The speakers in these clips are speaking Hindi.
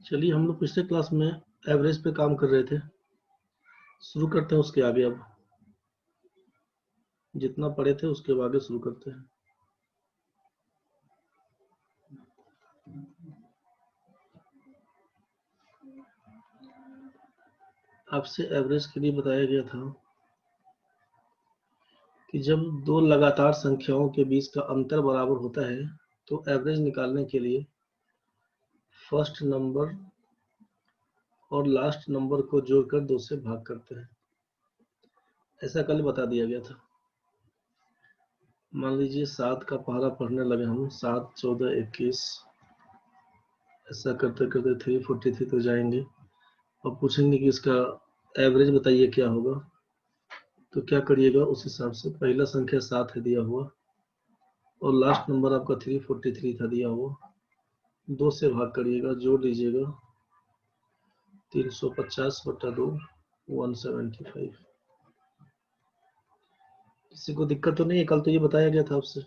चलिए हम लोग पिछले क्लास में एवरेज पे काम कर रहे थे। शुरू करते हैं उसके आगे। अब जितना पढ़े थे उसके आगे शुरू करते हैं। आपसे एवरेज के लिए बताया गया था कि जब दो लगातार संख्याओं के बीच का अंतर बराबर होता है तो एवरेज निकालने के लिए फर्स्ट नंबर और लास्ट नंबर को जोड़कर 2 से भाग करते हैं। ऐसा कल बता दिया गया था। मान लीजिए 7 का पहला पढ़ने लगे हम, 7 14 21, ऐसा करते करते 343 तो जाएंगे और पूछेंगे कि इसका एवरेज बताइए क्या होगा। तो क्या करिएगा, उस हिसाब से पहला संख्या 7 है दिया हुआ और लास्ट नंबर आपका 343 था दिया हुआ, 2 से भाग करिएगा, जोड़ लीजिएगा 350/2 175। किसी को दिक्कत तो नहीं है? कल तो ये बताया गया था आपसे,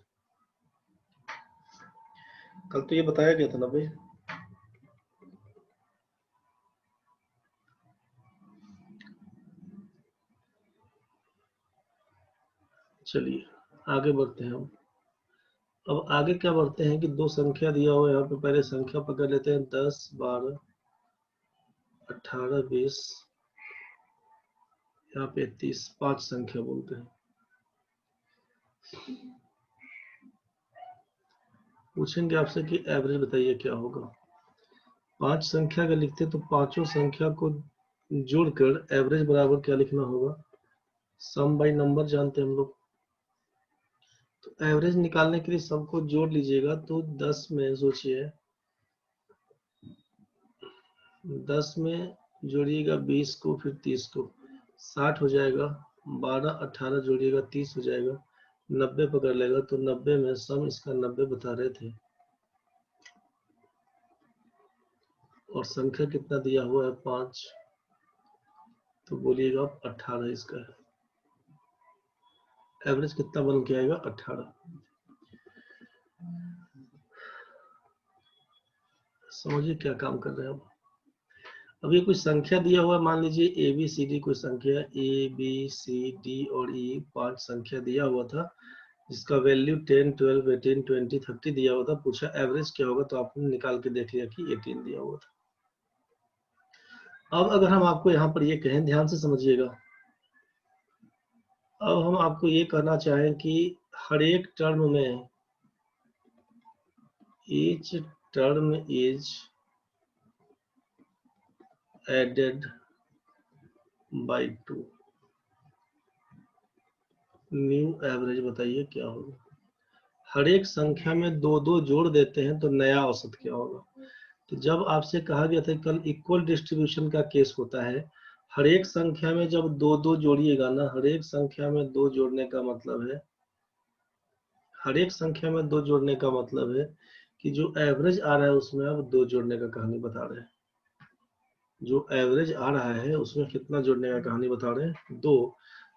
कल तो ये बताया गया था ना भाई। चलिए आगे बढ़ते हैं। अब आगे क्या बढ़ते हैं कि दो संख्या दिया हुआ है यहाँ पे। पहले संख्या पकड़ लेते हैं 10 12 18 20, यहाँ पे 30, 5 संख्या बोलते हैं। पूछेंगे आपसे कि एवरेज बताइए क्या होगा। 5 संख्या अगर लिखते तो पांचों संख्या को जोड़कर एवरेज बराबर क्या लिखना होगा, सम बाई नंबर जानते हैं हम लोग। तो एवरेज निकालने के लिए सबको जोड़ लीजिएगा तो 10 में सोचिए, 10 में जोड़िएगा 20 को, फिर 30 को, 60 हो जाएगा। 12 18 जोड़िएगा 30 हो जाएगा। 90 पकड़ लेगा तो 90 में सम इसका 90 बता रहे थे। और संख्या कितना दिया हुआ है 5, तो बोलिएगा 18 इसका है। एवरेज कितना बन के आएगा 18। समझिए क्या काम कर रहे हैं अब। अब ये कुछ संख्या दिया हुआ है, मान लीजिए ए बी सी डी, कोई संख्या ए बी सी डी और ई, 5 संख्या दिया हुआ था जिसका वैल्यू 10 12 18 20 30 दिया हुआ था। पूछा एवरेज क्या होगा, तो आपने निकाल के देख लिया कि 18 दिया हुआ था। अब अगर हम आपको यहाँ पर ये कहें, ध्यान से समझिएगा, अब हम आपको ये कहना चाहें कि हर एक टर्म में each term is added by 2, new average बताइए क्या होगा। हर एक संख्या में दो दो जोड़ देते हैं तो नया औसत क्या होगा। तो जब आपसे कहा गया था कल इक्वल डिस्ट्रीब्यूशन का केस होता है, हर एक संख्या में जब दो दो जोड़िएगा ना, हर एक संख्या में दो जोड़ने का मतलब है, हर एक संख्या में दो जोड़ने का मतलब है कि जो एवरेज आ रहा है उसमें अब दो जोड़ने का कहानी बता रहे हैं। जो एवरेज आ रहा है उसमें कितना जोड़ने का कहानी बता रहे हैं, 2।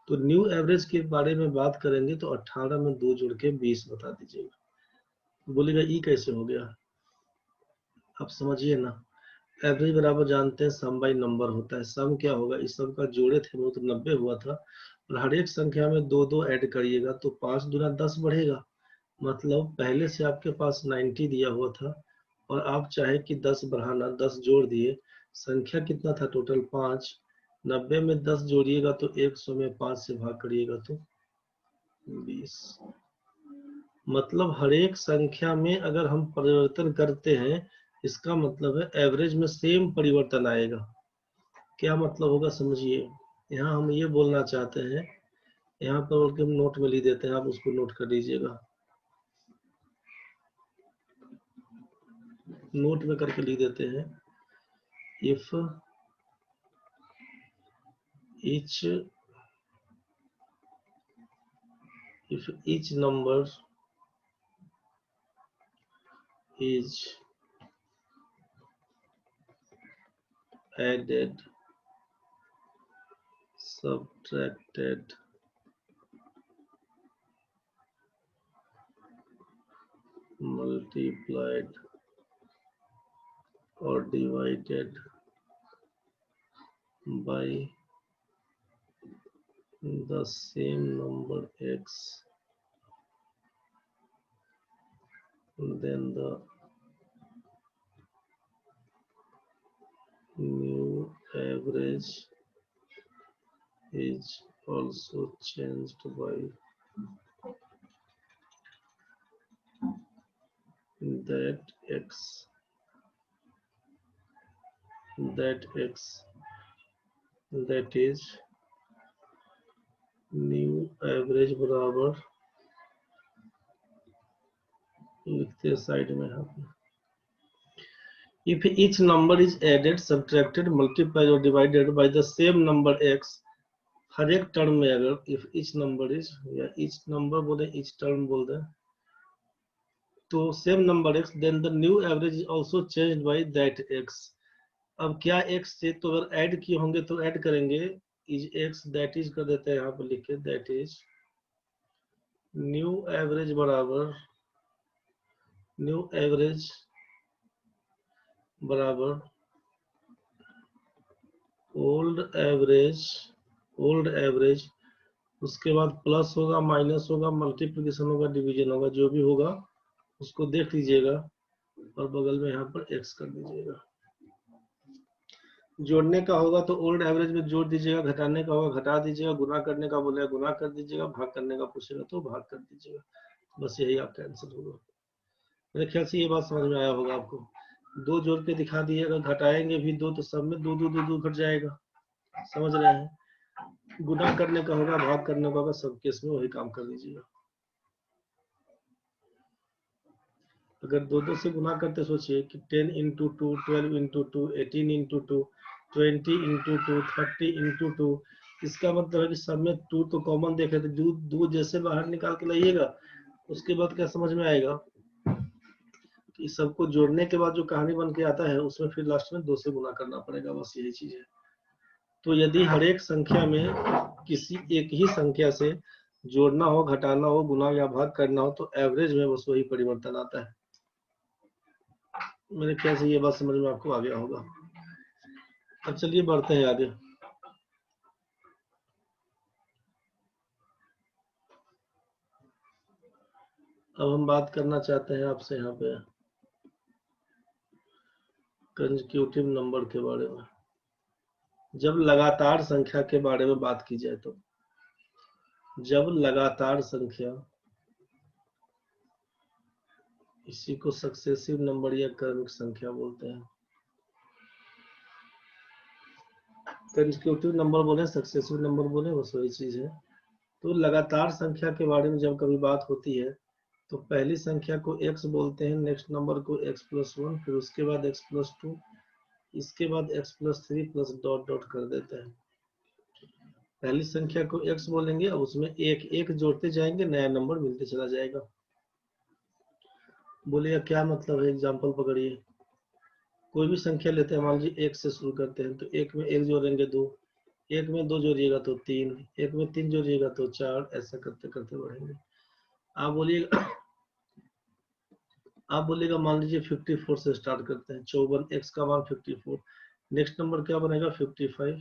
तो न्यू एवरेज के बारे में बात करेंगे तो 18 में 2 जोड़ के 20 बता दीजिएगा। बोलेगा ई कैसे हो गया, आप समझिए ना। एवरेज बराबर जानते हैं सम बाई नंबर होता है। सम क्या होगा, इस सब का जोड़े थे वो तो 90 हुआ था, और हर एक संख्या में दो दो ऐड करिएगा तो 5 दूना 10 बढ़ेगा। मतलब पहले से आपके पास 90 दिया हुआ था और आप चाहे कि 10 बढ़ाना, 10 जोड़ दिए, संख्या कितना था टोटल 5। 90 में 10 जोड़िएगा तो 100 में 5 से भाग करिएगा तो 20। मतलब हर एक संख्या में अगर हम परिवर्तन करते हैं, इसका मतलब है एवरेज में सेम परिवर्तन आएगा। क्या मतलब होगा समझिए। यहाँ हम ये बोलना चाहते हैं, यहाँ पर हम नोट में लिख देते हैं, आप उसको नोट कर लीजिएगा, नोट में करके लिख देते हैं। If each number is added, subtracted, multiplied or divided by the same number x, then the new average is also changed by that x that is new average बराबर लिखते हैं साइड में यहाँ पे, if each number is added, subtracted, multiplied or divided by the same number x, हर एक टर्म में अगर if each number is या each number बोले each term बोल दें तो same number x, then the new average is also changed by that x. अब क्या x से तो अगर ऐड किए होंगे तो ऐड करेंगे is x, that is कर देते हैं यहाँ पे लिख के, that is न्यू एवरेज बराबर ओल्ड एवरेज, उसके बाद प्लस होगा, माइनस होगा, मल्टीप्लिकेशन होगा, डिवीजन होगा, जो भी होगा उसको देख लीजिएगा और बगल में यहाँ पर x कर दीजिएगा। जोड़ने का होगा तो ओल्ड एवरेज में जोड़ दीजिएगा, घटाने का होगा घटा दीजिएगा, गुना करने का बोलेगा गुना कर दीजिएगा, भाग करने का पूछेगा तो भाग कर दीजिएगा। बस यही आपका आंसर होगा। मेरे ख्याल से ये बात समझ में आया होगा आपको। दो जोड़ के दिखा दिए, अगर घटाएंगे भी दो तो सब में दो दो दो दो घट जाएगा, समझ रहे हैं। गुना करने का होगा, भाग करने का होगा, सब केस में वही काम कर दीजिएगा। अगर दो दो से गुना करते सोचिए कि 10 into 2, 12 into 2, 18 into 2, 20 into 2, 30 into 2, इसका मतलब है कि सब में 2 तो कॉमन देखे तो दो जैसे बाहर निकाल के लाइएगा, उसके बाद क्या समझ में आएगा कि सबको जोड़ने के बाद जो कहानी बन के आता है उसमें फिर लास्ट में 2 से गुना करना पड़ेगा, बस यही चीज है। तो यदि हर एक संख्या में किसी एक ही संख्या से जोड़ना हो, घटाना हो, गुना या भाग करना हो तो एवरेज में बस वही परिवर्तन आता है। मेरे ख्याल से ये बात समझ में आपको आ गया होगा। अब चलिए बढ़ते हैं आगे। अब हम बात करना चाहते हैं आपसे यहाँ पे कंसेक्यूटिव नंबर के बारे में। जब लगातार संख्या के बारे में बात की जाए तो जब लगातार संख्या, इसी को सक्सेसिव नंबर या क्रमिक संख्या बोलते हैं। कंसेक्यूटिव नंबर बोले, सक्सेसिव नंबर बोले, बस वही चीज है। तो लगातार संख्या के बारे में जब कभी बात होती है तो पहली संख्या को x बोलते हैं, नेक्स्ट नंबर को x+1, फिर उसके बाद x+2, इसके बाद x+3 प्लस डॉट डॉट कर देते हैं। पहली संख्या को x बोलेंगे, अब उसमें एक एक जोड़ते जाएंगे, नया नंबर मिलते चला जाएगा। बोलिए क्या मतलब है, एग्जांपल पकड़िए। कोई भी संख्या लेते हैं, मान लीजिए 1 से शुरू करते हैं तो 1 में 1 जोड़ेंगे 2, 1 में 2 जोड़िएगा तो 3, 1 में 3 जोड़िएगा तो 4, ऐसा करते करते बढ़ेंगे। आप बोलिएगा मान लीजिए 54 से स्टार्ट करते हैं, 54, x का मान 54, नेक्स्ट नंबर क्या बनेगा 55,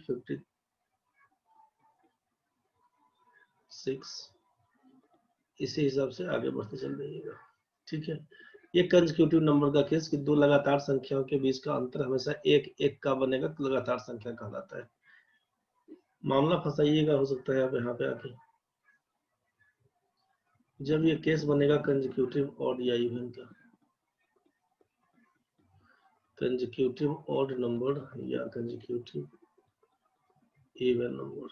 56, इसी हिसाब से आगे बढ़ते चल जाइएगा। ठीक है, ये कंसेक्यूटिव नंबर का केस कि दो लगातार संख्याओं के बीच का अंतर हमेशा एक एक का बनेगा तो लगातार संख्या कहलाता है। मामला फंसाइएगा हो सकता है आप यहाँ पे आके, जब ये केस बनेगा कंसेक्यूटिव ऑड या इवन का, कंसेक्यूटिव ऑड नंबर या कंसेक्यूटिव इवन नंबर,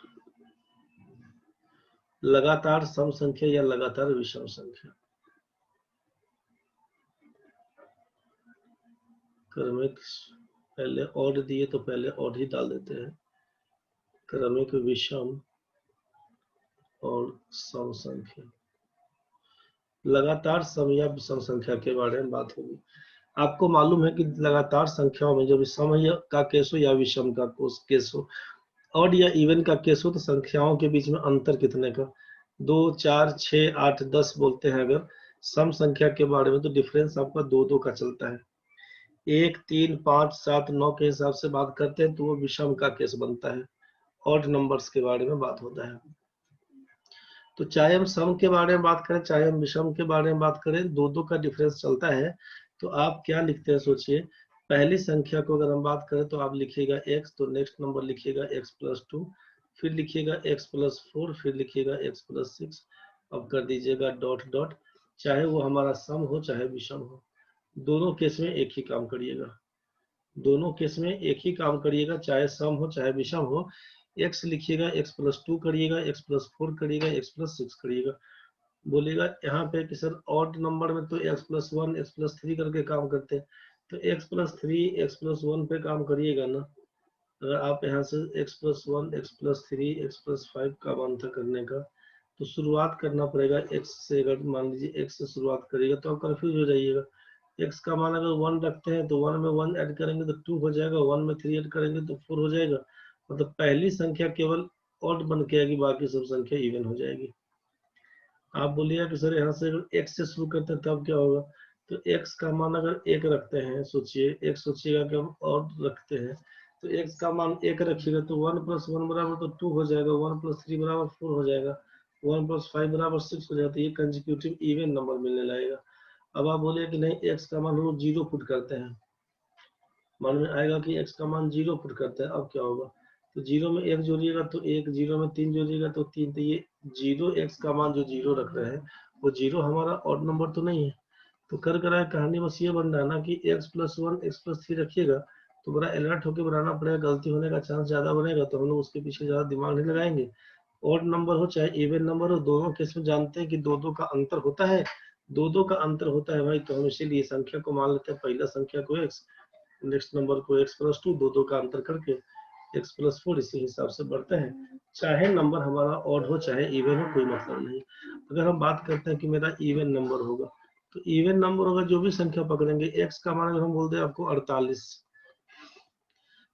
लगातार सम संख्या या लगातार विषम संख्या। क्रमिक, पहले ऑड दिए तो पहले ऑड ही डाल देते हैं, क्रमिक, विषम और सम संख्या। लगातार सम या विषम संख्या के बारे में बात होगी। आपको मालूम है कि लगातार संख्याओं में जब सम का केस हो या विषम का केस हो, ऑड या इवन का केस हो, तो संख्याओं के बीच में अंतर कितने का, 2, 4, 6, 8, 10 बोलते हैं। अगर सम संख्या के बारे में तो डिफरेंस आपका 2 2 का चलता है। 1, 3, 5, 7, 9 के हिसाब से बात करते हैं तो वो विषम का केस बनता है, ऑड नंबर्स के बारे में बात होता है। तो चाहे हम सम के बारे में बात करें चाहे हम विषम के बारे में बात करें, दो का डिफरेंस चलता है। तो आप क्या लिखते हैं सोचिए, पहली संख्या को अगर हम बात करें तो आप लिखिएगा x, तो नेक्स्ट नंबर लिखिएगा x+2, फिर लिखिएगा x+4, फिर लिखिएगा x+6, अब कर दीजिएगा डॉट डॉट, चाहे वो हमारा सम हो चाहे विषम हो, दोनों केस में एक ही काम करिएगा, दोनों केस में एक ही काम करिएगा, चाहे सम हो चाहे विषम हो। x लिखिएगा, x+2 करिएगा, x+4 करिएगा, x+6 करिएगा। बोलेगा यहाँ पे कि सर ऑड नंबर में तो x+1 x+3 करके काम करते हैं, तो x+3 x+1 पे काम करिएगा ना। अगर आप यहाँ से x+1 x+3 x+5 का मान था करने का, तो शुरुआत करना पड़ेगा x से। अगर मान लीजिए x से शुरुआत करिएगा तो आप कंफ्यूज हो जाइएगा। x का मान अगर 1 रखते हैं तो 1 में 1 ऐड करेंगे तो 2 हो जाएगा, 1 में 3 ऐड करेंगे तो 4 हो जाएगा। मतलब पहली संख्या केवल ऑड बन के आएगी, बाकी सब संख्या इवन हो जाएगी। आप बोलिए कि सर यहाँ से अगर x से शुरू करते हैं तब क्या होगा, तो x का मान अगर 1 रखते हैं, सोचिए एक सोचिएगा कि हम और रखते हैं, तो x का मान 1 रखिएगा तो 1 + 1 बराबर तो 2 हो जाएगा, 1 + 3 बराबर 4 हो जाएगा, 1 + 5 बराबर 6 हो जाता है। ये कंसेक्यूटिव इवन नंबर मिलने लगेगा। अब आप बोलिए कि नहीं x का मान हम लोग 0 पुट करते हैं, मन में आएगा कि x का मान 0 पुट करते हैं, अब क्या होगा, तो 0 में 1 जोड़िएगा तो 1, 0 में 3 जोड़िएगा तो 3, तो ये 0 x का मान जो 0 रख रहे हैं वो 0 हमारा ऑड नंबर तो नहीं है। तो कर कराए कहानी बस ये बन रहा है ना कि x+1 x+3 रखिएगा तो बड़ा अलर्ट होकर बनाना पड़ेगा, गलती होने का चांस ज्यादा बनेगा, तो हम लोग उसके पीछे ज्यादा दिमाग नहीं लगाएंगे। ऑड नंबर हो चाहे इवन नंबर हो, दोनों केस में जानते हैं कि दो का अंतर होता है, दो का अंतर होता है भाई, तो हम इसीलिए संख्या को मान लेते हैं, पहला संख्या को x, नेक्स्ट नंबर को x+2, दो का अंतर करके x+4 इसी हिसाब से बढ़ते हैं। चाहे नंबर हमारा ऑड हो चाहे इवन हो, कोई मतलब नहीं। अगर हम बात करते हैं कि मेरा इवन नंबर होगा, तो इवन नंबर होगा जो भी संख्या पकड़ेंगे, x का मान अगर हम बोल दें आपको 48,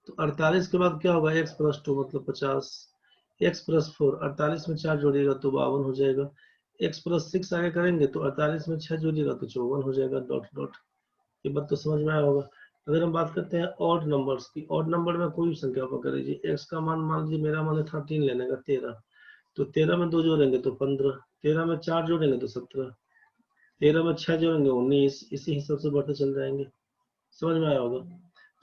तो 48 के बाद क्या होगा, x+2 मतलब 50, x+4 48 में 4 जोड़िएगा तो 52 हो जाएगा, x+6 आगे करेंगे तो 48 में 6 जोड़िएगा तो 54 हो जाएगा, डॉट डॉट। ये बात तो समझ में आया होगा। अगर हम बात करते हैं ऑड नंबर्स की, ऑड नंबर में कोई भी संख्या पकड़ लीजिए, x का मान मान लीजिए मेरा मान है 13 लेने का, 13, तो 13 में 2 जोड़ेंगे तो 15, 13 में 4 जोड़ेंगे तो 17, 13 में 6 जोड़ेंगे 19, इसी हिसाब से बढ़ते चल जाएंगे। समझ में आया होगा।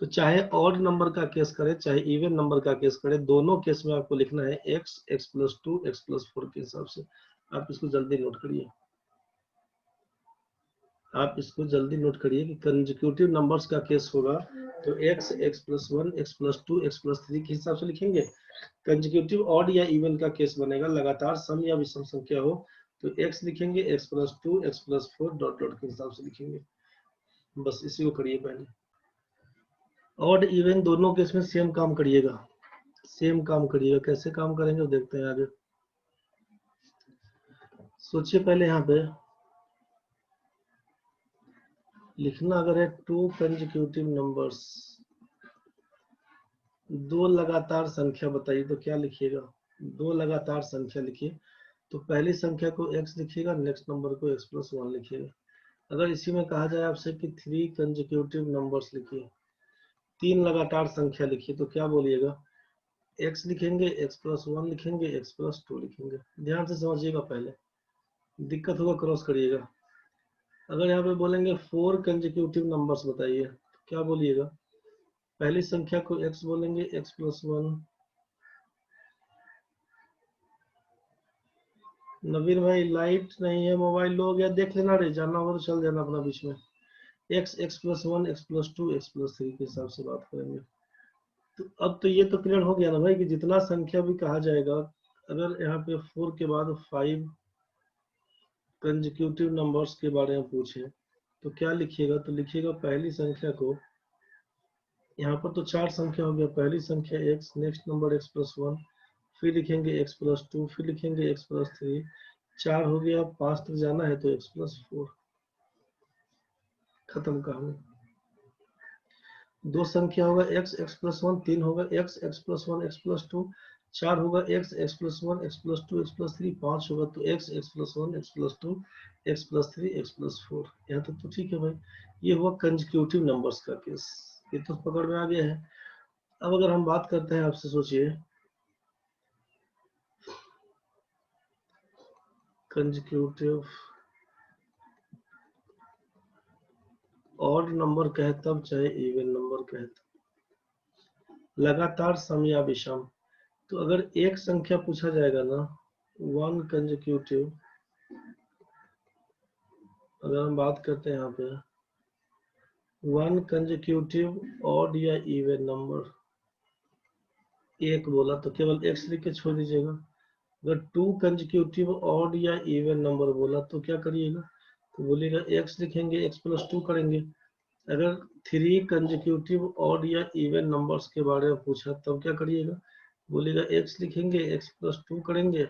तो चाहे ऑड नंबर का केस करे चाहे इवन नंबर का केस करे, दोनों केस में आपको लिखना है x, x+2 x+4 के हिसाब से। आप इसको जल्दी नोट करिए, आप इसको जल्दी नोट करिए कि कंसेक्यूटिव नंबर्स का केस होगा तो x, x+1 x+2 x+3 के हिसाब से लिखेंगे। कंसेक्यूटिव ऑड या इवन का केस बनेगा, लगातार सम या विषम संख्या हो तो x लिखेंगे, x+2 x+4 डॉट डॉट के हिसाब से लिखेंगे। बस इसी को करिए पहले। ऑड इवन दोनों केस में सेम काम करिएगा, सेम काम करिएगा। कैसे काम करेंगे देखते हैं आगे। सोचिए पहले यहाँ पे लिखना अगर है 2 कंसेक्यूटिव नंबर्स, 2 लगातार संख्या बताइए तो क्या लिखिएगा, 2 लगातार संख्या लिखिए, तो पहली संख्या को x लिखिएगा, नेक्स्ट नंबर को x+1 लिखिएगा। अगर इसी में कहा जाए आपसे कि 3 कंसेक्यूटिव नंबर्स लिखिए, 3 लगातार संख्या लिखिए, तो क्या बोलिएगा, x लिखेंगे, x+1 लिखेंगे, x+2 लिखेंगे। ध्यान से समझिएगा, पहले दिक्कत होगा क्रॉस करिएगा। अगर यहाँ पे बोलेंगे 4 कंसेक्यूटिव नंबर्स बताइए, तो क्या बोलिएगा, पहली संख्या को x बोलेंगे, x+1। नवीन भाई लाइट नहीं है, मोबाइल लो गया, देख लेना रे, जाना होगा तो चल जाना अपना बीच में। x, x+1 x+2 x+3 के हिसाब से बात करेंगे। तो अब तो ये तो क्लियर हो गया ना भाई कि जितना संख्या भी कहा जाएगा, अगर यहाँ पे 4 के बाद 5 कंसेक्यूटिव नंबर्स के बारे में पूछे तो क्या लिखिएगा, तो लिखिएगा पहली संख्या को, यहाँ पर तो 4 संख्या हो गया, पहली संख्या x, नेक्स्ट नंबर x+1, फिर लिखेंगे x+2, फिर लिखेंगे x+3, 4 हो गया, 5 तक जाना है तो x+4, खत्म कहानी। 2 संख्या होगा x, x+1, 3 होगा x, x+1 x+2, 4 होगा x, x+1 x+2 x+3, 5 होगा तो x, x+1 x+2 x+3 x+4। यहाँ तक तो ठीक है भाई। ये हुआ कंसेक्यूटिव नंबर्स का केस, ये तो पकड़ में आ गया है। अब अगर हम बात करते हैं आपसे, सोचिए कंसेक्यूटिव ऑड नंबर कहे तब चाहे इवन नंबर कहे तब, लगातार सम या विषम। तो अगर एक संख्या पूछा जाएगा ना, वन कंसेक्यूटिव, अगर हम बात करते हैं यहाँ पे वन कंसेक्यूटिव ऑड या इवन नंबर, एक बोला तो केवल एक्स लिख के छोड़ दीजिएगा। अगर टू कंसेक्यूटिव ऑड या इवन नंबर बोला तो क्या करिएगा, तो बोलिएगा एक्स लिखेंगे, एक्स प्लस टू करेंगे। अगर थ्री कंसेक्यूटिव ऑड या इवन नंबर्स के बारे में पूछा तब क्या करिएगा, बोलिएगा एक्स लिखेंगे, एक्स प्लस टू करेंगे,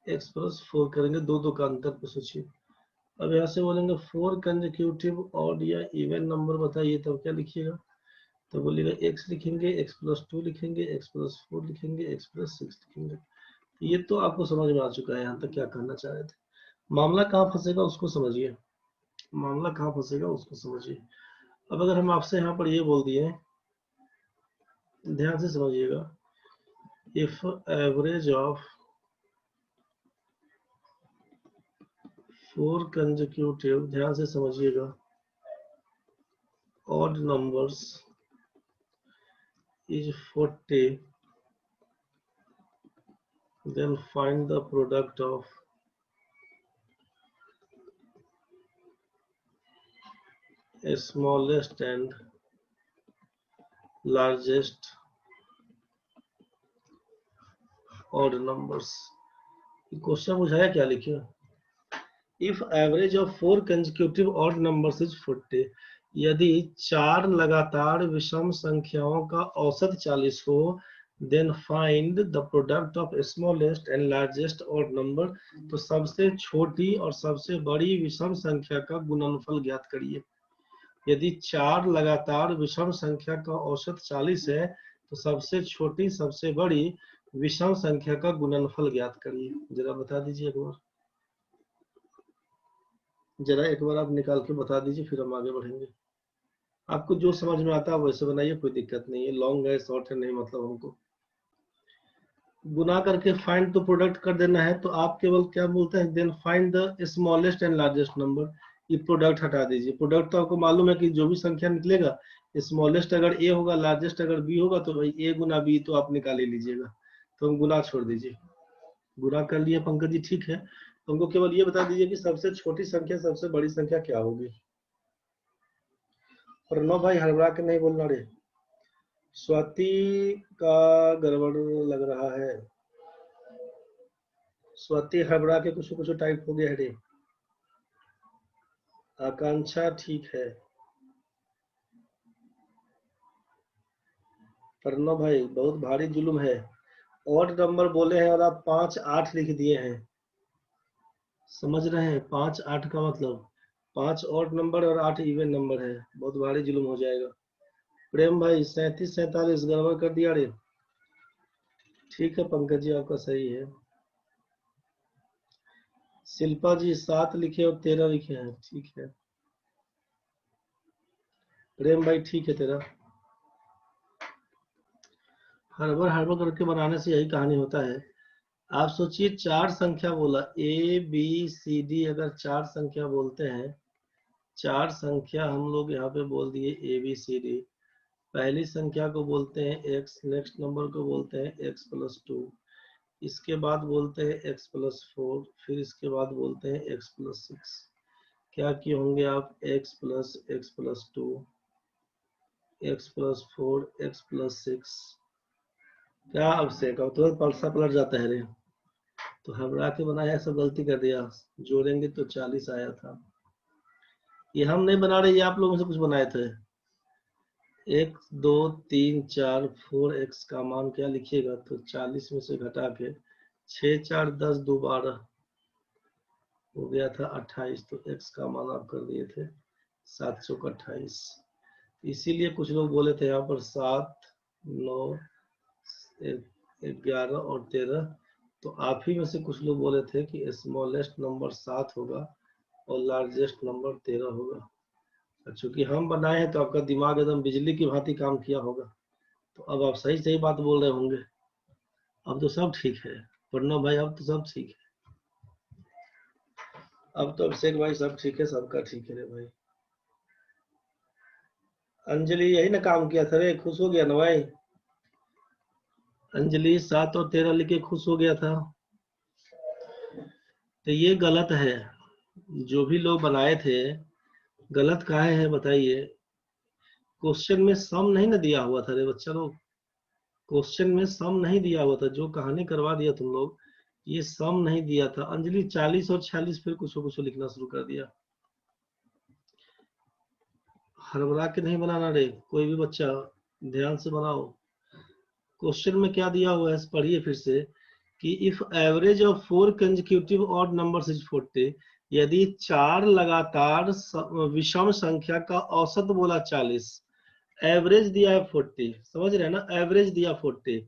एक्स प्लस फोर करेंगे, दो का अंतर पे सोचिए। अब यहाँ से बोलेंगे फोर कंसेक्यूटिव ऑड या इवन नंबर बताइए, तब क्या लिखिएगा, तो बोलिएगा एक्स लिखेंगे, एक्स प्लस टू लिखेंगे, एक्स प्लस फोर लिखेंगे, एक्स प्लस सिक्स लिखेंगे। ये तो आपको समझ में आ चुका है यहाँ तक क्या कहना चाह रहे थे। मामला कहाँ फंसेगा उसको समझिए, मामला कहाँ फंसेगा उसको समझिए। अब अगर हम आपसे यहाँ पर ये बोल दिए, ध्यान से समझिएगा, if average of four consecutive, ध्यान से समझिएगा, odd numbers is 40, then find the product of smallest and largest odd numbers। Question बुझाया क्या, लिखिए if average of four consecutive odd numbers is 40, यदि चार लगातार विषम संख्याओं का औसत 40 हो, then find the product of smallest and largest odd number, तो सबसे छोटी और सबसे बड़ी विषम संख्या का गुणनफल ज्ञात करिए। यदि चार लगातार विषम संख्या का औसत 40 है, तो सबसे छोटी सबसे बड़ी विषम संख्या का गुणनफल ज्ञात करिए। जरा बता दीजिए एक बार, जरा एक बार आप निकाल के बता दीजिए, फिर हम आगे बढ़ेंगे। आपको जो समझ में आता है वैसे बनाइए, कोई दिक्कत नहीं है, लॉन्ग है शॉर्ट है नहीं मतलब हमको। गुना करके फाइंड तो प्रोडक्ट कर देना है, तो आप केवल क्या बोलते हैं, then find the smallest and largest number. ये प्रोडक्ट हटा दीजिए, प्रोडक्ट तो आपको मालूम है कि जो भी संख्या निकलेगा, स्मॉलेस्ट अगर ए होगा, लार्जेस्ट अगर बी होगा, तो भाई ए गुना बी तो आप निकाल ही लीजिएगा। तो हम गुना छोड़ दीजिए, गुना कर लिए पंकज जी, ठीक है। तो हमको केवल ये बता दीजिए कि सबसे छोटी संख्या सबसे बड़ी संख्या क्या होगी। प्रणव भाई हड़बड़ा के नहीं बोलना रे, स्वाति का गड़बड़ लग रहा है, स्वाति हड़बड़ा के कुछ टाइप हो गया है रे। आकांक्षा ठीक है, प्रणव भाई बहुत भारी जुल्म है, ऑड नंबर बोले हैं और आप 5 8 लिख दिए हैं, समझ रहे हैं, 5 8 का मतलब 5 ऑड नंबर और 8 इवन नंबर है, बहुत भारी जुल्म हो जाएगा। प्रेम भाई 37 47 गड़बड़ कर दिया रे, ठीक है पंकज जी आपका सही है। शिल्पा जी 7 लिखे और 13 लिखे हैं, ठीक है। प्रेम भाई ठीक है तेरा, हड़बड़ हड़बड़ करके बनाने से यही कहानी होता है। आप सोचिए चार संख्या बोला, ए बी सी डी, अगर चार संख्या बोलते हैं, चार संख्या हम लोग यहाँ पे बोल दिए ए बी सी डी। पहली संख्या को बोलते हैं एक्स, नेक्स्ट नंबर को बोलते हैं एक्स प्लस टू, इसके बाद बोलते हैं एक्स प्लस फोर, फिर इसके बाद बोलते हैं एक्स प्लस सिक्स। क्या किए होंगे आप, x plus two, x plus four, x plus six. क्या अब से तुरंत पलसा पलट जाता है रे, तो घबरा के बनाया, सब गलती कर दिया, जोड़ेंगे तो 40 आया था। ये हम नहीं बना रहे, ये आप लोगों से कुछ बनाए थे। 1 2 3 4 4 एक्स का मान क्या लिखिएगा, तो 40 में से घटा के 6 4 10 2 12 हो गया था 28, तो एक्स का मान आप कर दिए थे 728। इसीलिए कुछ लोग बोले थे यहाँ पर 7 9 11 और 13, तो आप ही में से कुछ लोग बोले थे कि स्मॉलेस्ट नंबर 7 होगा और लार्जेस्ट नंबर 13 होगा। चूंकि हम बनाए हैं तो आपका दिमाग एकदम बिजली की भांति काम किया होगा, तो अब आप सही सही बात बोल रहे होंगे। अब तो सब ठीक है प्रणव भाई, अब तो सब ठीक है। अब तो अभिषेक भाई सब ठीक है, सबका ठीक है रे भाई। अंजलि यही ना काम किया था रे, खुश हो गया ना भाई। अंजलि 7 और 13 लिखे खुश हो गया था। तो ये गलत है, जो भी लोग बनाए थे गलत काहे है बताइए। क्वेश्चन में सम नहीं ना दिया हुआ था रे बच्चा लोग, क्वेश्चन में सम नहीं दिया हुआ था, जो कहानी करवा दिया तुम लोग, ये सम नहीं दिया था। अंजलि 40 और 46 फिर कुछ कुछ लिखना शुरू कर दिया। हड़बड़ा के नहीं बनाना रे कोई भी बच्चा, ध्यान से बनाओ। क्वेश्चन में क्या दिया हुआ है पढ़िए फिर से, कि if average of 4 consecutive odd numbers is 40, यदि 4 लगातार विषम संख्या का औसत बोला 40, एवरेज दिया है 40, समझ रहे हैं ना, एवरेज दिया 40।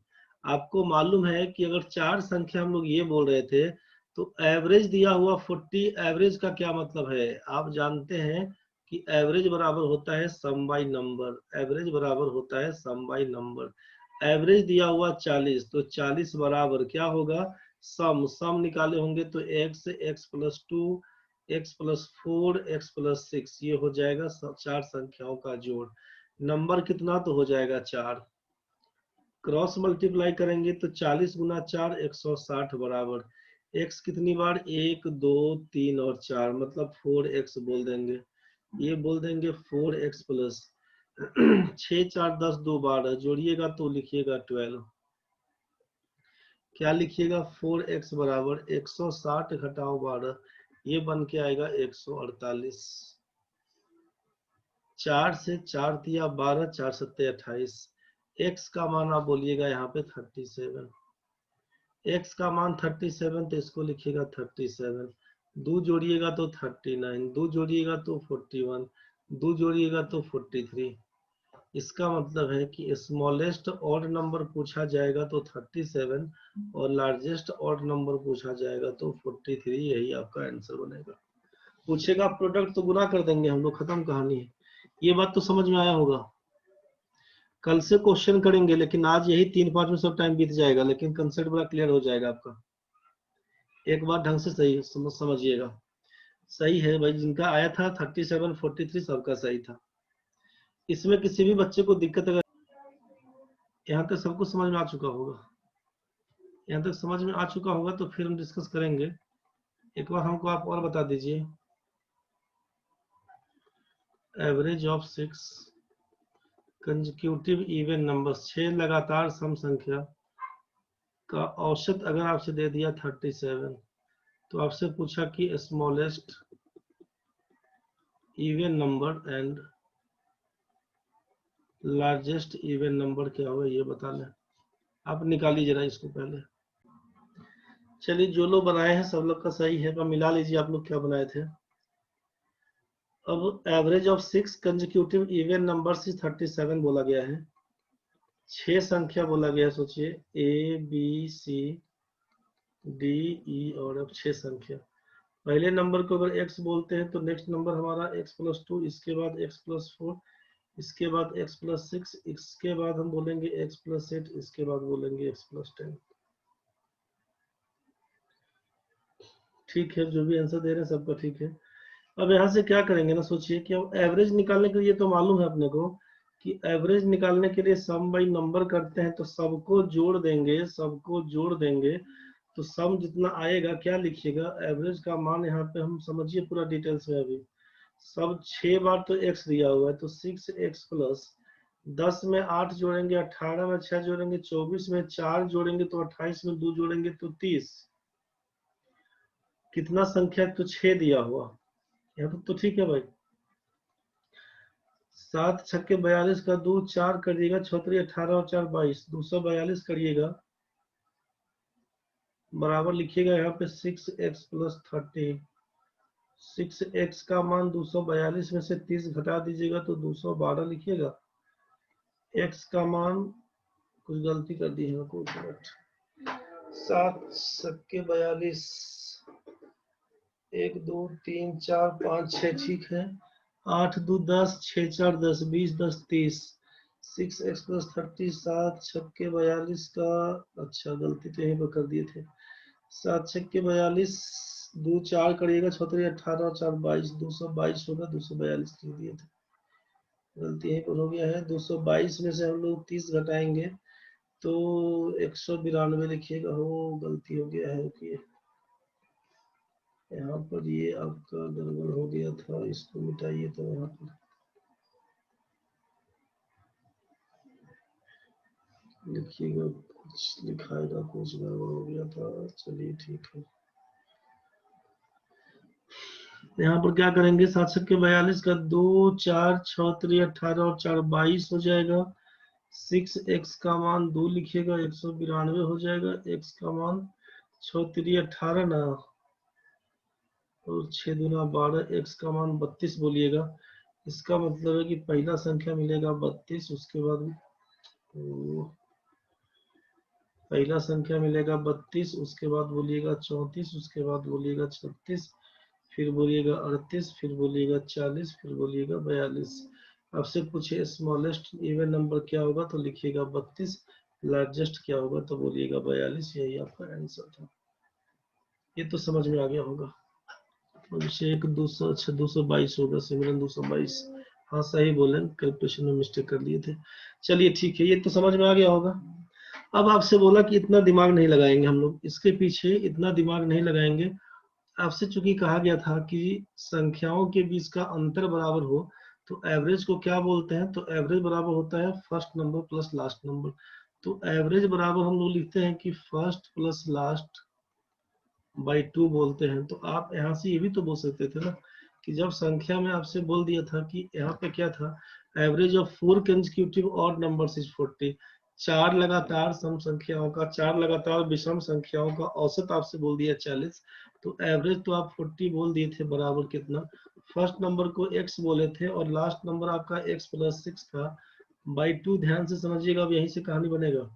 आपको मालूम है कि अगर 4 संख्या हम लोग ये बोल रहे थे तो एवरेज दिया हुआ 40, एवरेज का क्या मतलब है आप जानते हैं कि एवरेज बराबर होता है सम बाई नंबर, एवरेज बराबर होता है सम बाई नंबर। एवरेज दिया हुआ 40, तो 40 बराबर क्या होगा, सम, सम निकाले होंगे तो x, x+2, x+4, x+6, ये हो जाएगा 4 संख्याओं का जोड़। नंबर कितना तो हो जाएगा 4, क्रॉस मल्टीप्लाई करेंगे तो 40 गुना 4 160 बराबर x कितनी बार, 1 2 3 और 4, मतलब 4x बोल देंगे। ये बोल देंगे 4x प्लस 6 4 10 2 12, जोड़िएगा तो लिखिएगा 12। क्या लिखिएगा, 4x बराबर 160 घटाओ 12, ये बन के आएगा 148। 4 से 4 दिया 12, 4 सत्ते 28। x का मान आप बोलिएगा यहाँ पे 37, x का मान 37, तो इसको लिखिएगा 37। 2 जोड़िएगा तो 39, 2 जोड़िएगा तो 41, 2 जोड़िएगा तो 43। इसका मतलब है कि स्मॉलेस्ट ऑड नंबर पूछा जाएगा तो 37 और लार्जेस्ट ऑड नंबर पूछा जाएगा तो 43, यही आपका आंसर बनेगा। पूछेगा प्रोडक्ट तो गुना कर देंगे हम लोग, खत्म कहानी है। ये बात तो समझ में आया होगा। कल से क्वेश्चन करेंगे, लेकिन आज यही 3-5 में सब टाइम बीत जाएगा, लेकिन कंसेप्ट बड़ा क्लियर हो जाएगा आपका। एक बार ढंग से सही समझिएगा। सही है भाई, जिनका आया था 37 43 सबका सही था। इसमें किसी भी बच्चे को दिक्कत, अगर यहाँ तक सबको समझ में आ चुका होगा, यहाँ तक समझ में आ चुका होगा तो फिर हम डिस्कस करेंगे। एक बार हमको आप और बता दीजिए, average of 6 consecutive even numbers, 6 लगातार सम संख्या का औसत अगर आपसे दे दिया 37, तो आपसे पूछा कि smallest even number and largest even number क्या होगा ये बता लें। आप निकालिए जरा इसको पहले। चलिए, जो लोग बनाए हैं सब लोग का सही है, पर मिला लीजिए आप लोग क्या बनाए थे। अब average of 6 consecutive even number से 37 बोला गया है, 6 संख्या बोला गया है। सोचिए ए बी सी डी ई और अब 6 संख्या। पहले नंबर को अगर x बोलते हैं तो नेक्स्ट नंबर हमारा x+2, इसके बाद x+4, इसके बाद x+6, इसके बाद हम बोलेंगे x+8, इसके बाद बोलेंगे x+10। ठीक है, जो भी आंसर दे रहे हैं सबका ठीक है। अब यहाँ से क्या करेंगे ना, सोचिए कि अब एवरेज निकालने के लिए तो मालूम है अपने को कि एवरेज निकालने के लिए सम बाई नंबर करते हैं, तो सबको जोड़ देंगे, सबको जोड़ देंगे तो सम जितना आएगा, क्या लिखिएगा, एवरेज का मान यहाँ पे हम समझिए पूरा डिटेल्स में। अभी सब 6 बार तो x दिया हुआ है, तो 6x प्लस 10 में 8 जोड़ेंगे, 18 में 6 जोड़ेंगे, 24 में 4 जोड़ेंगे तो 28 में 2 जोड़ेंगे तो 30। कितना संख्या, तो 6 दिया हुआ, यहाँ तक तो ठीक है भाई। 7 छक्के 42 का 2 4 करिएगा, 18 और 4 22, 242 करिएगा, बराबर लिखिएगा यहाँ पे 6x प्लस 30। 6x का मान 242 में से 30 घटा दीजिएगा तो 212 लिखिएगा। x का मान, कुछ गलती कर दी है कुछ, 7 छक्के 42, 1 2 3 4 5 6 ठीक है। 8 2 10, 6 4 10, 20 10 30, 6x + 30, 7 छक्के 42 का, अच्छा गलती तो यहीं पर कर दिए थे। 7 छक्के 42, 2 4 करिएगा 6 18 और 4 22, 222 होगा, 242 लिख दिए थे, गलती यहीं पर हो गया है। 222 में से हम लोग 30 घटाएंगे तो 192 लिखिएगा, हो गलती हो गया है कि यहाँ पर ये आपका गड़बड़ हो गया था, इसको मिटाइए तो यहाँ पर लिखिएगा, कुछ लिखाएगा, कुछ गड़बड़ हो गया था। चलिए ठीक है, यहाँ पर क्या करेंगे, 7 छक्के 42 का 2 4 6 3 18 और 4 22 हो जाएगा। 6x का मान 2 लिखिएगा, 192 हो जाएगा। x का मान 6 3 18 ना, और 6 दूना 12, x का मान 32 बोलिएगा। इसका मतलब है कि पहला संख्या मिलेगा 32, उसके बाद पहला संख्या मिलेगा 32, उसके बाद बोलिएगा 34, उसके बाद बोलिएगा 36, फिर बोलिएगा 38, फिर बोलिएगा 40, फिर बोलिएगा 42। आपसे पूछे स्मॉलेस्ट इवन नंबर क्या होगा तो लिखिएगा 32, लार्जेस्ट क्या होगा तो बोलिएगा 42। यही आपका आंसर था। ये तो समझ में आ गया होगा। अभिषेक 200, अच्छा 222 होगा, सिमरन 222, हाँ सही बोले, कैलकुलेशन में मिस्टेक कर लिए थे। चलिए ठीक है, ये तो समझ में आ गया होगा। अब आपसे बोला कि इतना दिमाग नहीं लगाएंगे हम लोग, इसके पीछे इतना दिमाग नहीं लगाएंगे। आपसे चूंकि कहा गया था कि संख्याओं के बीच का अंतर बराबर हो तो एवरेज को क्या बोलते हैं, तो एवरेज बराबर होता है first number plus last number. तो एवरेज बराबर हम लोग लिखते हैं कि फर्स्ट प्लस लास्ट बाई 2 बोलते हैं। तो आप यहाँ से ये भी तो बोल सकते थे ना कि जब संख्या में आपसे बोल दिया था कि यहाँ पे क्या था, average of 4 consecutive odd numbers is 40, 4 लगातार सम संख्याओं का, 4 लगातार विषम संख्याओं का औसत आपसे बोल दिया 40, तो एवरेज तो आप 40 बोल दिए थे, बराबर कितना, फर्स्ट नंबर को x बोले थे और लास्ट नंबर आपका x + 6 था, बाई 2। ध्यान से समझिएगा, अब यहीं से कहानी बनेगा।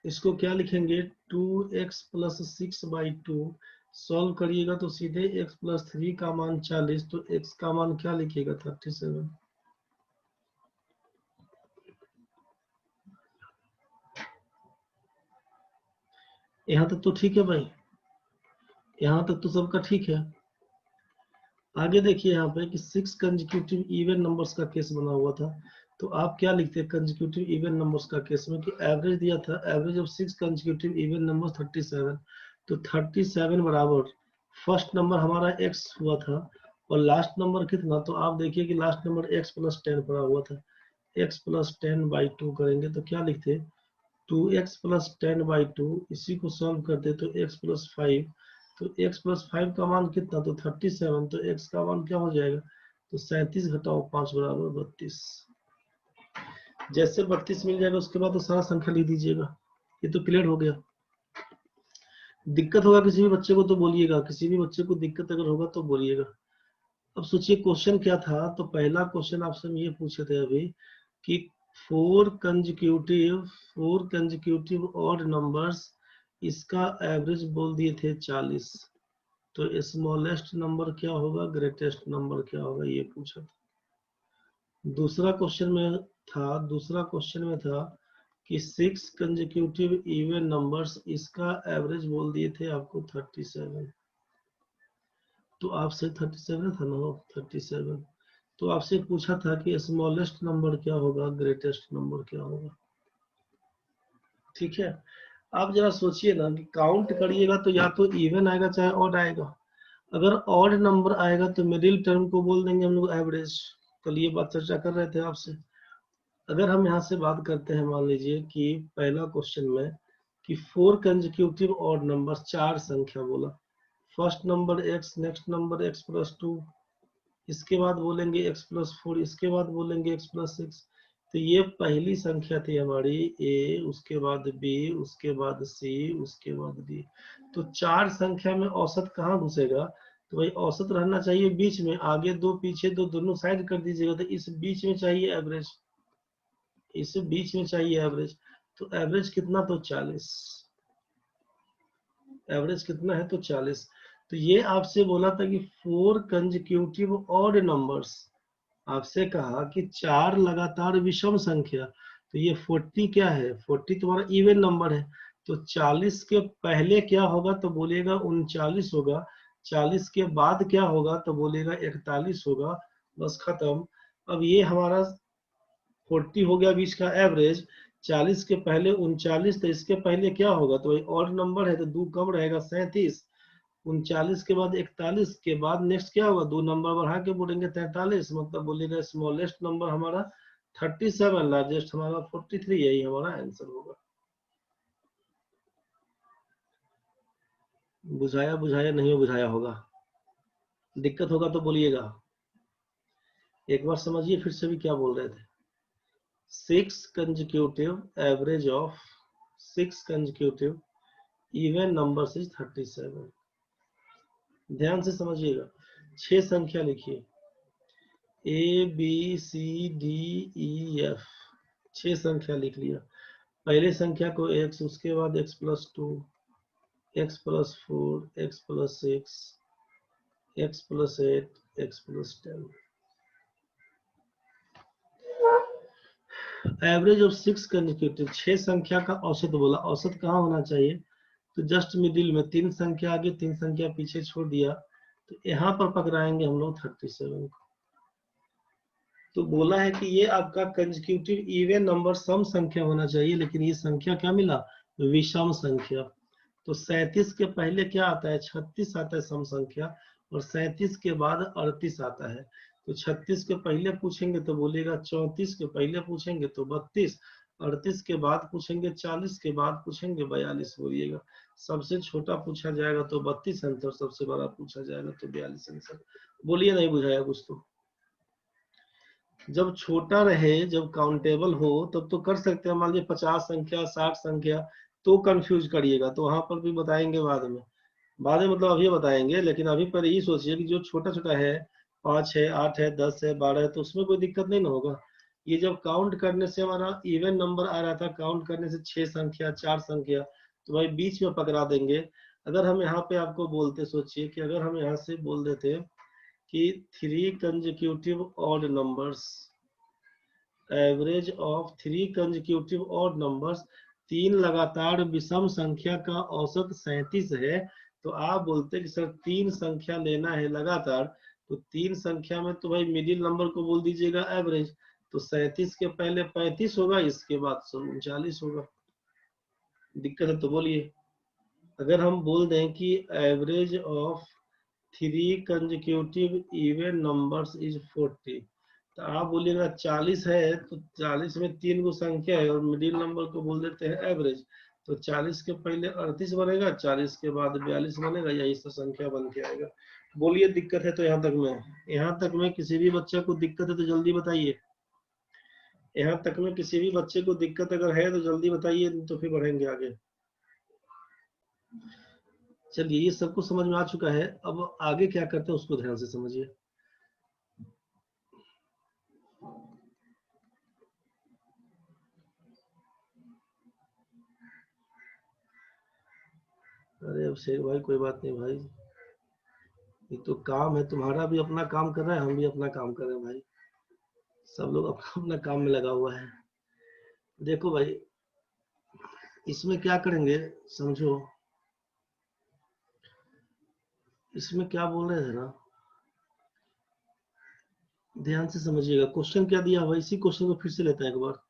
इसको क्या लिखेंगे, 2x + 6 बाई 2, सॉल्व करिएगा तो सीधे x + 3 का मान 40, तो x का मान क्या लिखिएगा 37। यहाँ तक तो ठीक है भाई, यहाँ तक तो सबका ठीक है। आगे देखिए यहाँ पे कि 6 कंसेक्यूटिव इवन नंबर्स का केस बना हुआ था, तो आप क्या लिखते हैं कंसेक्यूटिव इवन नंबर्स का केस में कि एवरेज दिया था, average of 6 consecutive even numbers 37, तो 37 बराबर फर्स्ट नंबर हमारा x हुआ था और लास्ट नंबर कितना, तो आप देखिए कि लास्ट नंबर x + 10 पड़ा हुआ था, x + 10 बाई 2 करेंगे तो क्या लिखते, 2x + 10 बाई 2, इसी को सॉल्व करते तो x + 5, तो x + 5 का मान कितना, तो 37, तो x का मान क्या हो जाएगा, तो 37 घटाओ 5 बराबर 32। जैसे 32 मिल जाएगा उसके बाद तो सारा संख्या लिख दीजिएगा। ये तो क्लियर हो गया। दिक्कत होगा किसी भी बच्चे को तो बोलिएगा, किसी भी बच्चे को दिक्कत अगर होगा तो बोलिएगा। अब सोचिए क्वेश्चन क्या था, तो पहला क्वेश्चन आपसे हम ये पूछे थे अभी कि 4 कंसेक्यूटिव ऑड नंबर्स, इसका एवरेज बोल दिए थे 40, तो स्मॉलेस्ट नंबर क्या होगा, ग्रेटेस्ट नंबर क्या होगा, ये पूछा था। दूसरा क्वेश्चन में था कि 6 कंसेक्यूटिव इवन नंबर्स, इसका एवरेज बोल दिए थे आपको 37, तो आपसे 37 था ना, 37, तो आपसे पूछा था कि स्मॉलेस्ट नंबर क्या होगा, ग्रेटेस्ट नंबर क्या होगा। ठीक है, आप जरा सोचिए ना कि काउंट करिएगा तो या तो इवन आएगा चाहे ऑड आएगा। अगर ऑड नंबर आएगा तो मिडिल टर्म को बोल देंगे हम लोग एवरेज। कल ये बात चर्चा कर रहे थे आपसे। अगर हम यहाँ से बात करते हैं, मान लीजिए कि पहला क्वेश्चन में कि 4 कंसेक्यूटिव ऑड नंबर, 4 संख्या बोला, first number x, next number x + 2, इसके बाद बोलेंगे x + 4, इसके बाद बोलेंगे x + 6, तो ये पहली संख्या थी हमारी a, उसके बाद b, उसके बाद c, उसके बाद d। तो 4 संख्या में औसत कहाँ घुसेगा, तो भाई औसत रहना चाहिए बीच में, आगे 2 पीछे 2 दोनों साइड कर दीजिएगा, तो इस बीच में चाहिए एवरेज, इस बीच में चाहिए एवरेज। तो एवरेज कितना, तो 40, एवरेज कितना है तो 40। तो ये आपसे बोला था कि 4 कंसेक्यूटिव ऑड नंबर्स, आपसे कहा कि 4 लगातार विषम संख्या, तो ये 40 क्या है, 40 तुम्हारा इवन नंबर है, तो 40 के पहले क्या होगा तो बोलेगा 39 होगा, 40 के बाद क्या होगा तो बोलेगा 41 होगा, बस खत्म। अब ये हमारा 40 हो गया बीच का एवरेज, 40 के पहले 39, तो इसके पहले क्या होगा, तो ऑड नंबर है तो 2 कम रहेगा 37, 39 के बाद 41 के बाद नेक्स्ट क्या होगा, 2 नंबर बढ़ा के बोलेंगे 43, मतलब बोलेगा स्मॉलेस्ट नंबर हमारा 37, लार्जेस्ट हमारा 43, यही हमारा आंसर होगा। बुझाया बुझाया नहीं बुझाया होगा, दिक्कत होगा तो बोलिएगा। एक बार समझिए फिर से भी क्या बोल रहे थे। 6 consecutive average of 6 consecutive even numbers is 37। ध्यान से समझिएगा, 6 संख्या लिखिए, A B C D E F, 6 संख्या लिख लिया। पहले संख्या को x, उसके बाद x+2, x+4, x+6, x+8, x+10। Average of 6 consecutive, 6 संख्या का औसत बोला, औसत कहाँ होना चाहिए, तो जस्ट मिडिल में, 3 संख्या आगे 3 संख्या पीछे छोड़ दिया, तो यहाँ पर पकड़ाएंगे हम लोग 37 को। तो बोला है कि ये आपका कंसेक्यूटिव इवन नंबर सम संख्या होना चाहिए, लेकिन ये संख्या क्या मिला, विषम संख्या। तो 37 के पहले क्या आता है, 36 आता है सम संख्या, और 37 के बाद 38 आता है। तो 36 के पहले पूछेंगे तो बोलेगा 34, के पहले पूछेंगे तो 32, 38 के बाद पूछेंगे 40, के बाद पूछेंगे 42, बोलिएगा। सबसे छोटा पूछा जाएगा तो 32 आंसर, सबसे बड़ा पूछा जाएगा तो 42 आंसर। बोलिए नहीं बुझाया कुछ तो। जब छोटा रहे, जब काउंटेबल हो, तब तो कर सकते हैं, मान लीजिए 50 संख्या 60 संख्या, तो कंफ्यूज करिएगा, तो वहां पर भी बताएंगे बाद में, बाद में मतलब अभी बताएंगे, लेकिन अभी पर यही सोचिए कि जो छोटा छोटा है, 5 है, 8 है, 10 है, 12 है, तो उसमें कोई दिक्कत नहीं ना होगा। ये जब काउंट करने से हमारा इवन नंबर आ रहा था, काउंट करने से 6 संख्या 4 संख्या, तो भाई बीच में पकड़ा देंगे। अगर हम यहाँ पे आपको बोलते, सोचिए कि अगर हम यहाँ से बोल देते कि 3 consecutive odd numbers, average of 3 consecutive odd numbers, 3 लगातार विषम संख्या का औसत 37 है, तो आप बोलते कि सर 3 संख्या लेना है लगातार, तो 3 संख्या में तो भाई मिडिल नंबर को बोल दीजिएगा एवरेज, तो 37 के पहले 35 होगा, इसके बाद 39 होगा। दिक्कत है तो बोलिए। अगर हम बोल दें कि average of 3 consecutive even numbers is 40, तो आप बोलिएगा 40 है, तो 40 में 3 को संख्या है और मिडिल नंबर को बोल देते हैं एवरेज, तो 40 के पहले 38 बनेगा, 40 के बाद 42 बनेगा, यही सब संख्या बन के आएगा। बोलिए दिक्कत है तो यहाँ तक में, यहाँ तक में किसी भी बच्चे को दिक्कत है तो जल्दी बताइए। यहाँ तक में किसी भी बच्चे को दिक्कत अगर है तो जल्दी बताइए, तो फिर बढ़ेंगे आगे। चलिए, ये सबको समझ में आ चुका है, अब आगे क्या करते हैं उसको ध्यान से समझिए। अरे अब शेख भाई कोई बात नहीं भाई, ये तो काम है, तुम्हारा भी अपना काम कर रहा है, हम भी अपना काम कर रहे हैं भाई, सब लोग अपना अपना काम में लगा हुआ है। देखो भाई, इसमें क्या करेंगे समझो, इसमें क्या बोल रहे थे ना, ध्यान से समझिएगा। क्वेश्चन क्या दिया हुआ, इसी क्वेश्चन को फिर से लेते हैं एक बार,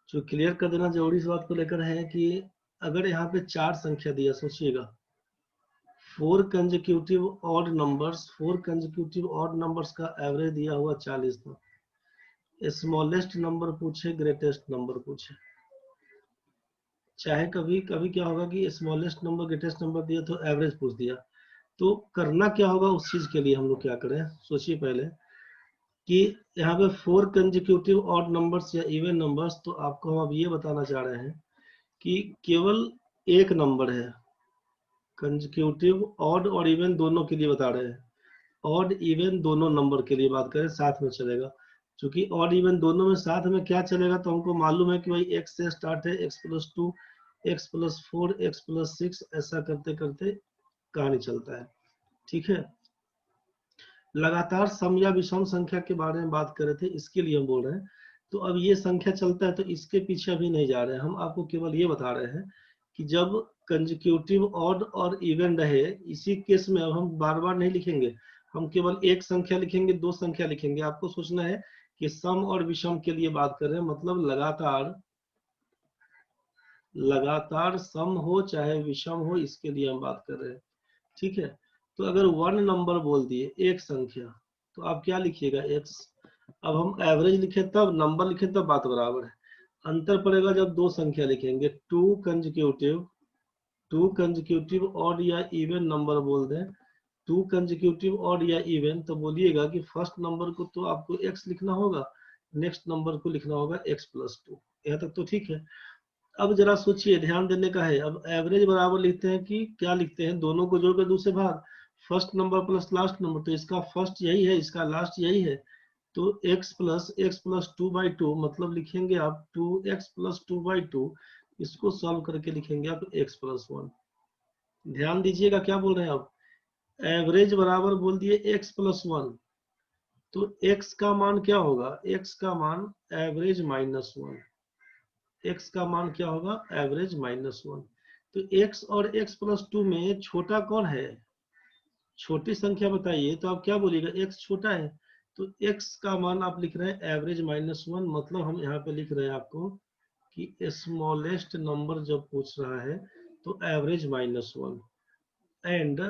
जो क्लियर कर देना जरूरी इस बात को लेकर है कि अगर यहाँ पे 4 संख्या दिया, सोचिएगा 4 consecutive odd numbers, 4 consecutive odd numbers का एवरेज दिया हुआ 40 था, स्मॉलेस्ट नंबर पूछे ग्रेटेस्ट नंबर पूछे, चाहे कभी कभी क्या होगा कि स्मॉलेस्ट नंबर ग्रेटेस्ट नंबर दिया तो एवरेज पूछ दिया, तो करना क्या होगा उस चीज के लिए हम लोग क्या करें, सोचिए पहले कि यहाँ पे 4 कंसेक्यूटिव ऑड नंबर्स या इवन नंबर्स, तो आपको हम अब ये बताना चाह रहे हैं कि केवल एक नंबर है, कंसेक्यूटिव ऑड और इवन दोनों के लिए बता रहे हैं, ऑड इवन दोनों नंबर के लिए बात करें साथ में चलेगा, क्योंकि ऑड इवन दोनों में साथ में क्या चलेगा, तो हमको मालूम है कि भाई x से स्टार्ट है, x+2, x+4, x+6, ऐसा करते करते कहानी चलता है। ठीक है। लगातार सम या विषम संख्या के बारे में बात कर रहे थे, इसके लिए हम बोल रहे हैं। तो अब ये संख्या चलता है तो इसके पीछे अभी नहीं जा रहे हैं, हम आपको केवल ये बता रहे हैं कि जब कंसेक्यूटिव ऑड और इवन रहे, इसी केस में अब हम बार बार नहीं लिखेंगे, हम केवल एक संख्या लिखेंगे, दो संख्या लिखेंगे। आपको सोचना है कि सम और विषम के लिए बात कर रहे हैं, मतलब लगातार सम हो चाहे विषम हो, इसके लिए हम बात कर रहे हैं। ठीक है। तो अगर वन नंबर बोल दिए, एक संख्या, तो आप क्या लिखिएगा, एक्स। अब हम एवरेज लिखे तब, नंबर लिखे तब बात बराबर है। अंतर पड़ेगा जब दो संख्या लिखेंगे, टू कंसेक्यूटिव ऑड या इवन नंबर बोल दें, टू कंसेक्यूटिव ऑड या इवन, तो बोलिएगा कि फर्स्ट नंबर को तो आपको एक्स लिखना होगा, नेक्स्ट नंबर को लिखना होगा एक्स प्लस टू। यहाँ तक तो ठीक है। अब जरा सोचिए, ध्यान देने का है। अब एवरेज बराबर लिखते हैं कि क्या लिखते हैं, दोनों को जोड़कर दूसरे भाग, first number plus last number, तो इसका फर्स्ट यही है, इसका लास्ट यही है। तो x plus two by two, मतलब लिखेंगे आप 2x plus two by two, इसको सॉल्व करके लिखेंगे आप x प्लस वन। ध्यान दीजिएगा क्या बोल रहे हैं आप, एवरेज बराबर बोल दिए x प्लस वन, तो x का मान क्या होगा, x का मान एवरेज माइनस वन, x का मान क्या होगा, एवरेज माइनस वन। तो x और x प्लस टू में छोटा कौन है, छोटी संख्या बताइए, तो आप क्या बोलिएगा, x छोटा है। तो x का मान आप लिख रहे हैं एवरेज माइनस वन, मतलब हम यहाँ पे लिख रहे हैं आपको कि स्मॉलेस्ट नंबर जब पूछ रहा है तो एवरेज माइनस वन। एंड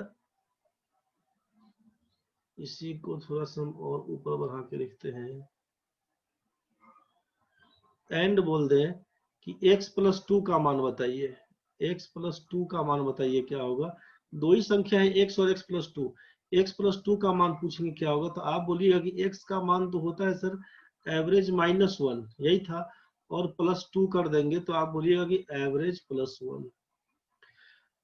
इसी को थोड़ा सा हम और ऊपर बढ़ा के लिखते हैं, एंड बोल दें कि x प्लस टू का मान बताइए, x प्लस टू का मान बताइए क्या होगा। दो ही संख्या है x और x plus two, x plus two का मान पूछेंगे क्या होगा, तो आप बोलिएगा कि x का मान तो होता है सर एवरेज माइनस वन, यही था, और प्लस टू कर देंगे तो आप बोलिएगा कि एवरेज प्लस वन।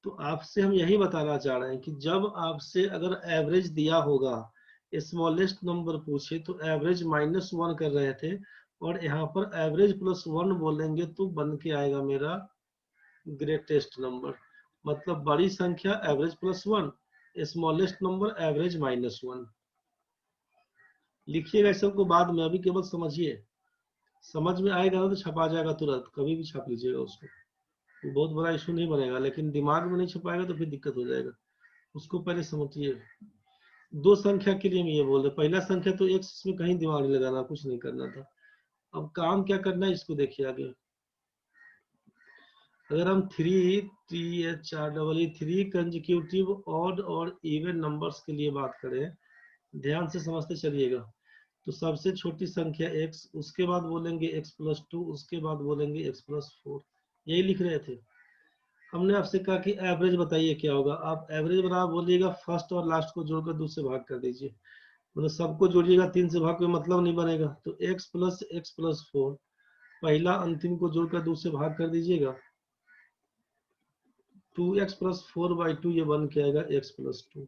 तो आपसे हम यही बताना चाह रहे हैं कि जब आपसे अगर एवरेज दिया होगा, स्मॉलेस्ट नंबर पूछे तो एवरेज माइनस वन कर रहे थे, और यहाँ पर एवरेज प्लस वन बोलेंगे तो बन के आएगा मेरा ग्रेटेस्ट नंबर। मतलब बड़ी संख्या average plus one, smallest number average minus one. लिखिएगा सबको बाद में, अभी केवल समझिए, समझ में आएगा तो छपा जाएगा तुरंत, कभी भी छाप लीजिएगा उसको, बहुत बड़ा इशू नहीं बनेगा। लेकिन दिमाग में नहीं छपाएगा तो फिर दिक्कत हो जाएगा, उसको पहले समझिए। दो संख्या के लिए हम ये बोल रहे, पहला संख्या तो एक, इसमें कहीं दिमाग नहीं लगाना, कुछ नहीं करना था। अब काम क्या करना है इसको देखिए आगे। अगर हम थ्री कंसेक्यूटिव ऑड और इवन नंबर्स के लिए बात करें, ध्यान से समझते चलिएगा। तो सबसे छोटी संख्या x, उसके बाद बोलेंगे x प्लस टू, उसके बाद बोलेंगे x प्लस फोर, यही लिख रहे थे। हमने आपसे कहा कि एवरेज बताइए क्या होगा, आप एवरेज बराबर बोलिएगा फर्स्ट और लास्ट को जोड़कर दूसरे भाग कर दीजिए, मतलब सबको जोड़िएगा, तीन से भाग कोई मतलब नहीं बनेगा। तो x प्लस फोर, पहला अंतिम को जोड़कर दूसरे भाग कर दीजिएगा, 2x plus four by two, ये बन के आएगा x प्लस टू।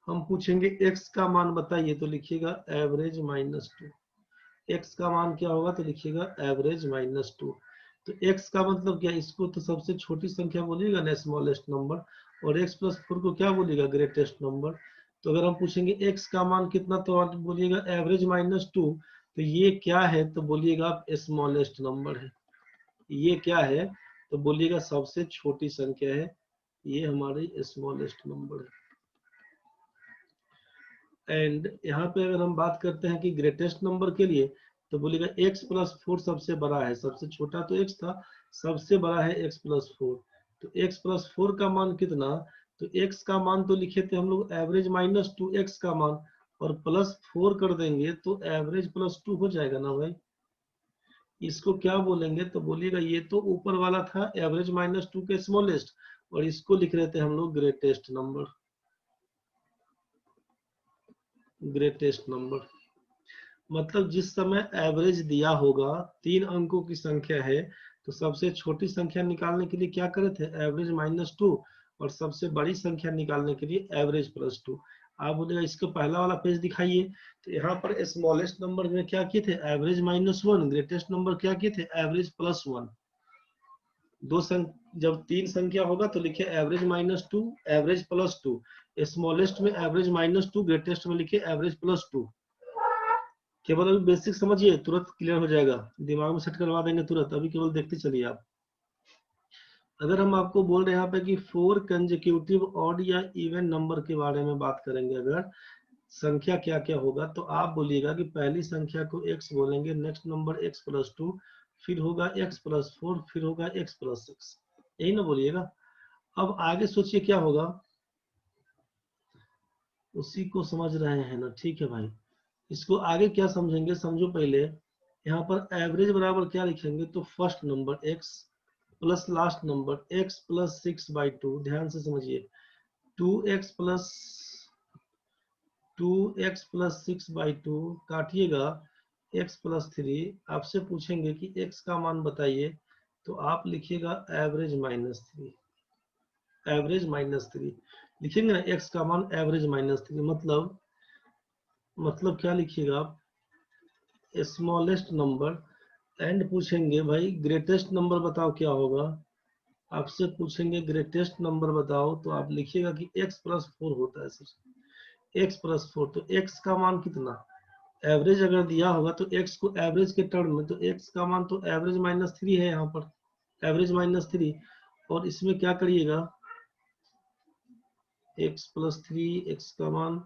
हम पूछेंगे x का मान बताइए, तो लिखिएगा एवरेज माइनस टू। x का मान क्या होगा, तो लिखिएगा एवरेज माइनस टू। तो x का मतलब क्या, इसको तो सबसे छोटी संख्या बोलिएगा ना, स्मॉलेस्ट नंबर, और x प्लस फोर को क्या बोलिएगा, ग्रेटेस्ट नंबर। तो अगर हम पूछेंगे x का मान कितना, तो आप बोलिएगा एवरेज माइनस टू। तो ये क्या है, तो बोलिएगा आप स्मॉलेस्ट नंबर है। ये क्या है, तो बोलिएगा सबसे छोटी संख्या है, ये हमारी स्मॉलेस्ट नंबर है। एंड यहाँ पे अगर हम बात करते हैं कि ग्रेटेस्ट नंबर के लिए, तो बोलेगा x प्लस फोर सबसे बड़ा है, सबसे छोटा तो x था, सबसे बड़ा है x प्लस फोर। तो x प्लस फोर का मान कितना, तो x का मान तो लिखे थे हम लोग एवरेज माइनस टू, x का मान, और प्लस फोर कर देंगे तो एवरेज प्लस टू हो जाएगा ना भाई। इसको क्या बोलेंगे, तो बोलिएगा ये तो ऊपर वाला था एवरेज माइनस टू के स्मॉलेस्ट, और इसको लिख रहे थे हम लोग ग्रेटेस्ट नंबर, ग्रेटेस्ट नंबर। मतलब जिस समय एवरेज दिया होगा, तीन अंकों की संख्या है, तो सबसे छोटी संख्या निकालने के लिए क्या करे थे, एवरेज माइनस टू, और सबसे बड़ी संख्या निकालने के लिए एवरेज प्लस टू। आप बोलेगा इसको पहला वाला पेज दिखाइए, तो यहाँ पर स्मॉलेस्ट नंबर में क्या किए थे, average minus one, greatest number क्या किए थे, एवरेज प्लस वन। जब 3 संख्या होगा तो लिखे एवरेज -2, एवरेज +2। स्मॉलेस्ट में एवरेज -2, ग्रेटेस्ट में लिखे एवरेज +2। केवल अभी बेसिक समझिए, तुरंत क्लियर हो जाएगा, दिमाग में सेट करवा देंगे तुरंत। अभी केवल देखते चलिए आप। अगर हम आपको बोल रहे हैं यहाँ पे कि 4 कंसेक्यूटिव ऑड या इवन नंबर के बारे में बात करेंगे, अगर संख्या क्या क्या होगा, तो आप बोलिएगा कि पहली संख्या को x बोलेंगे, नेक्स्ट नंबर x+2, फिर होगा x+4, फिर होगा x+6, यही ना बोलिएगा। अब आगे सोचिए क्या होगा, उसी को समझ रहे हैं ना, ठीक है भाई। इसको आगे क्या समझेंगे, समझो पहले। यहाँ पर एवरेज बराबर क्या लिखेंगे, तो first number x plus last number x+6/2, ध्यान से समझिए। 2x+6/2 काटिएगा, x+3। आपसे पूछेंगे कि x का मान बताइए, तो आप लिखिएगा एवरेज -3, एवरेज -3 लिखेंगे ना, x का मान एवरेज -3, मतलब क्या लिखिएगा आप, स्मॉलेस्ट नंबर, एंड पूछेंगे भाई ग्रेटेस्ट नंबर बताओ क्या होगा। आपसे पूछेंगे ग्रेटेस्ट नंबर बताओ, तो आप लिखिएगा कि x+4 होता है सर, x+4। तो x का मान कितना, एवरेज अगर दिया होगा तो x को एवरेज के टर्म में, तो x का मान तो एवरेज -3 है यहाँ पर, एवरेज -3। और इसमें क्या करिएगा, x+3, x का मान,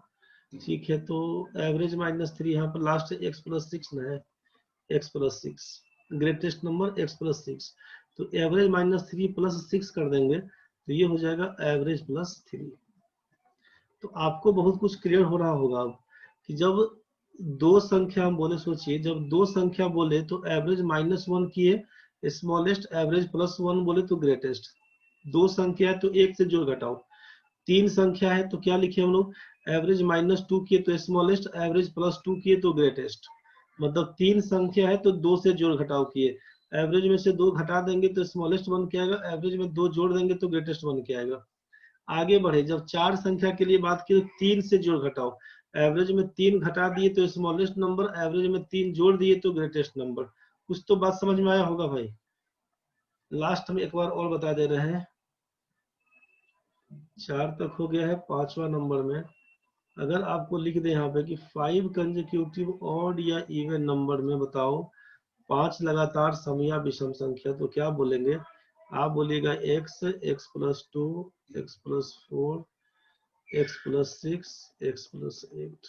ठीक है, तो एवरेज -3, यहाँ पर लास्ट x+6 ना है, x+6 ग्रेटेस्ट नंबर x+6। तो एवरेज -3 +6 कर देंगे, तो ये हो जाएगा एवरेज +3। तो आपको बहुत कुछ क्लियर हो रहा होगा अब, कि जब दो संख्या हम बोले, सोचिए जब दो संख्या बोले तो एवरेज -1 किए, स्मॉलेस्ट, एवरेज +1 बोले तो ग्रेटेस्ट। दो संख्या है तो एक से जोड़ घटाओ। तीन संख्या है तो क्या लिखे हम लोग, एवरेज -2 किए तो स्मॉलेस्ट, एवरेज +2 किए तो ग्रेटेस्ट। मतलब तीन संख्या है तो दो से जोड़ घटाव किए, एवरेज में से दो घटा देंगे तो स्मॉलेस्ट बन के आएगा, एवरेज में दो जोड़ देंगे तो ग्रेटेस्ट बन के आएगा। आगे बढ़े, जब चार संख्या के लिए बात की तो तीन से जोड़ घटाओ, एवरेज में तीन घटा दिए तो स्मॉलेस्ट नंबर, एवरेज में तीन जोड़ दिए तो ग्रेटेस्ट नंबर। कुछ तो बात समझ में आया होगा भाई। लास्ट में एक बार और बता दे रहे हैं, 4 तक हो गया है, 5वां नंबर में अगर आपको लिख दे यहाँ पे कि 5 कंसेक्यूटिव ऑड या इवन नंबर में बताओ 5 लगातार सम या विषम संख्या, तो क्या बोलेंगे आप, बोलिएगा x, x+2, x+4, x+6, x+8।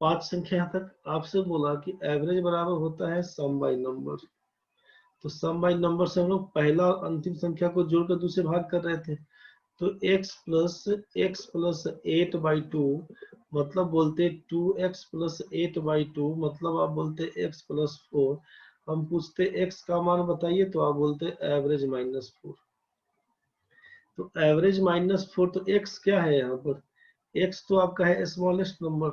5 संख्या यहाँ तक आपसे बोला कि एवरेज बराबर होता है सम बाई नंबर। तो सम बाई नंबर से हम लोग पहला और अंतिम संख्या को जोड़कर दूसरे भाग कर रहे थे। तो x+8/2 मतलब बोलते 2x+8/2, मतलब आप बोलते x+4। हम पूछते x का मान बताइए, तो आप बोलते एवरेज -4। तो एवरेज -4, तो x क्या है यहाँ पर, x तो आपका है स्मॉलेस्ट नंबर,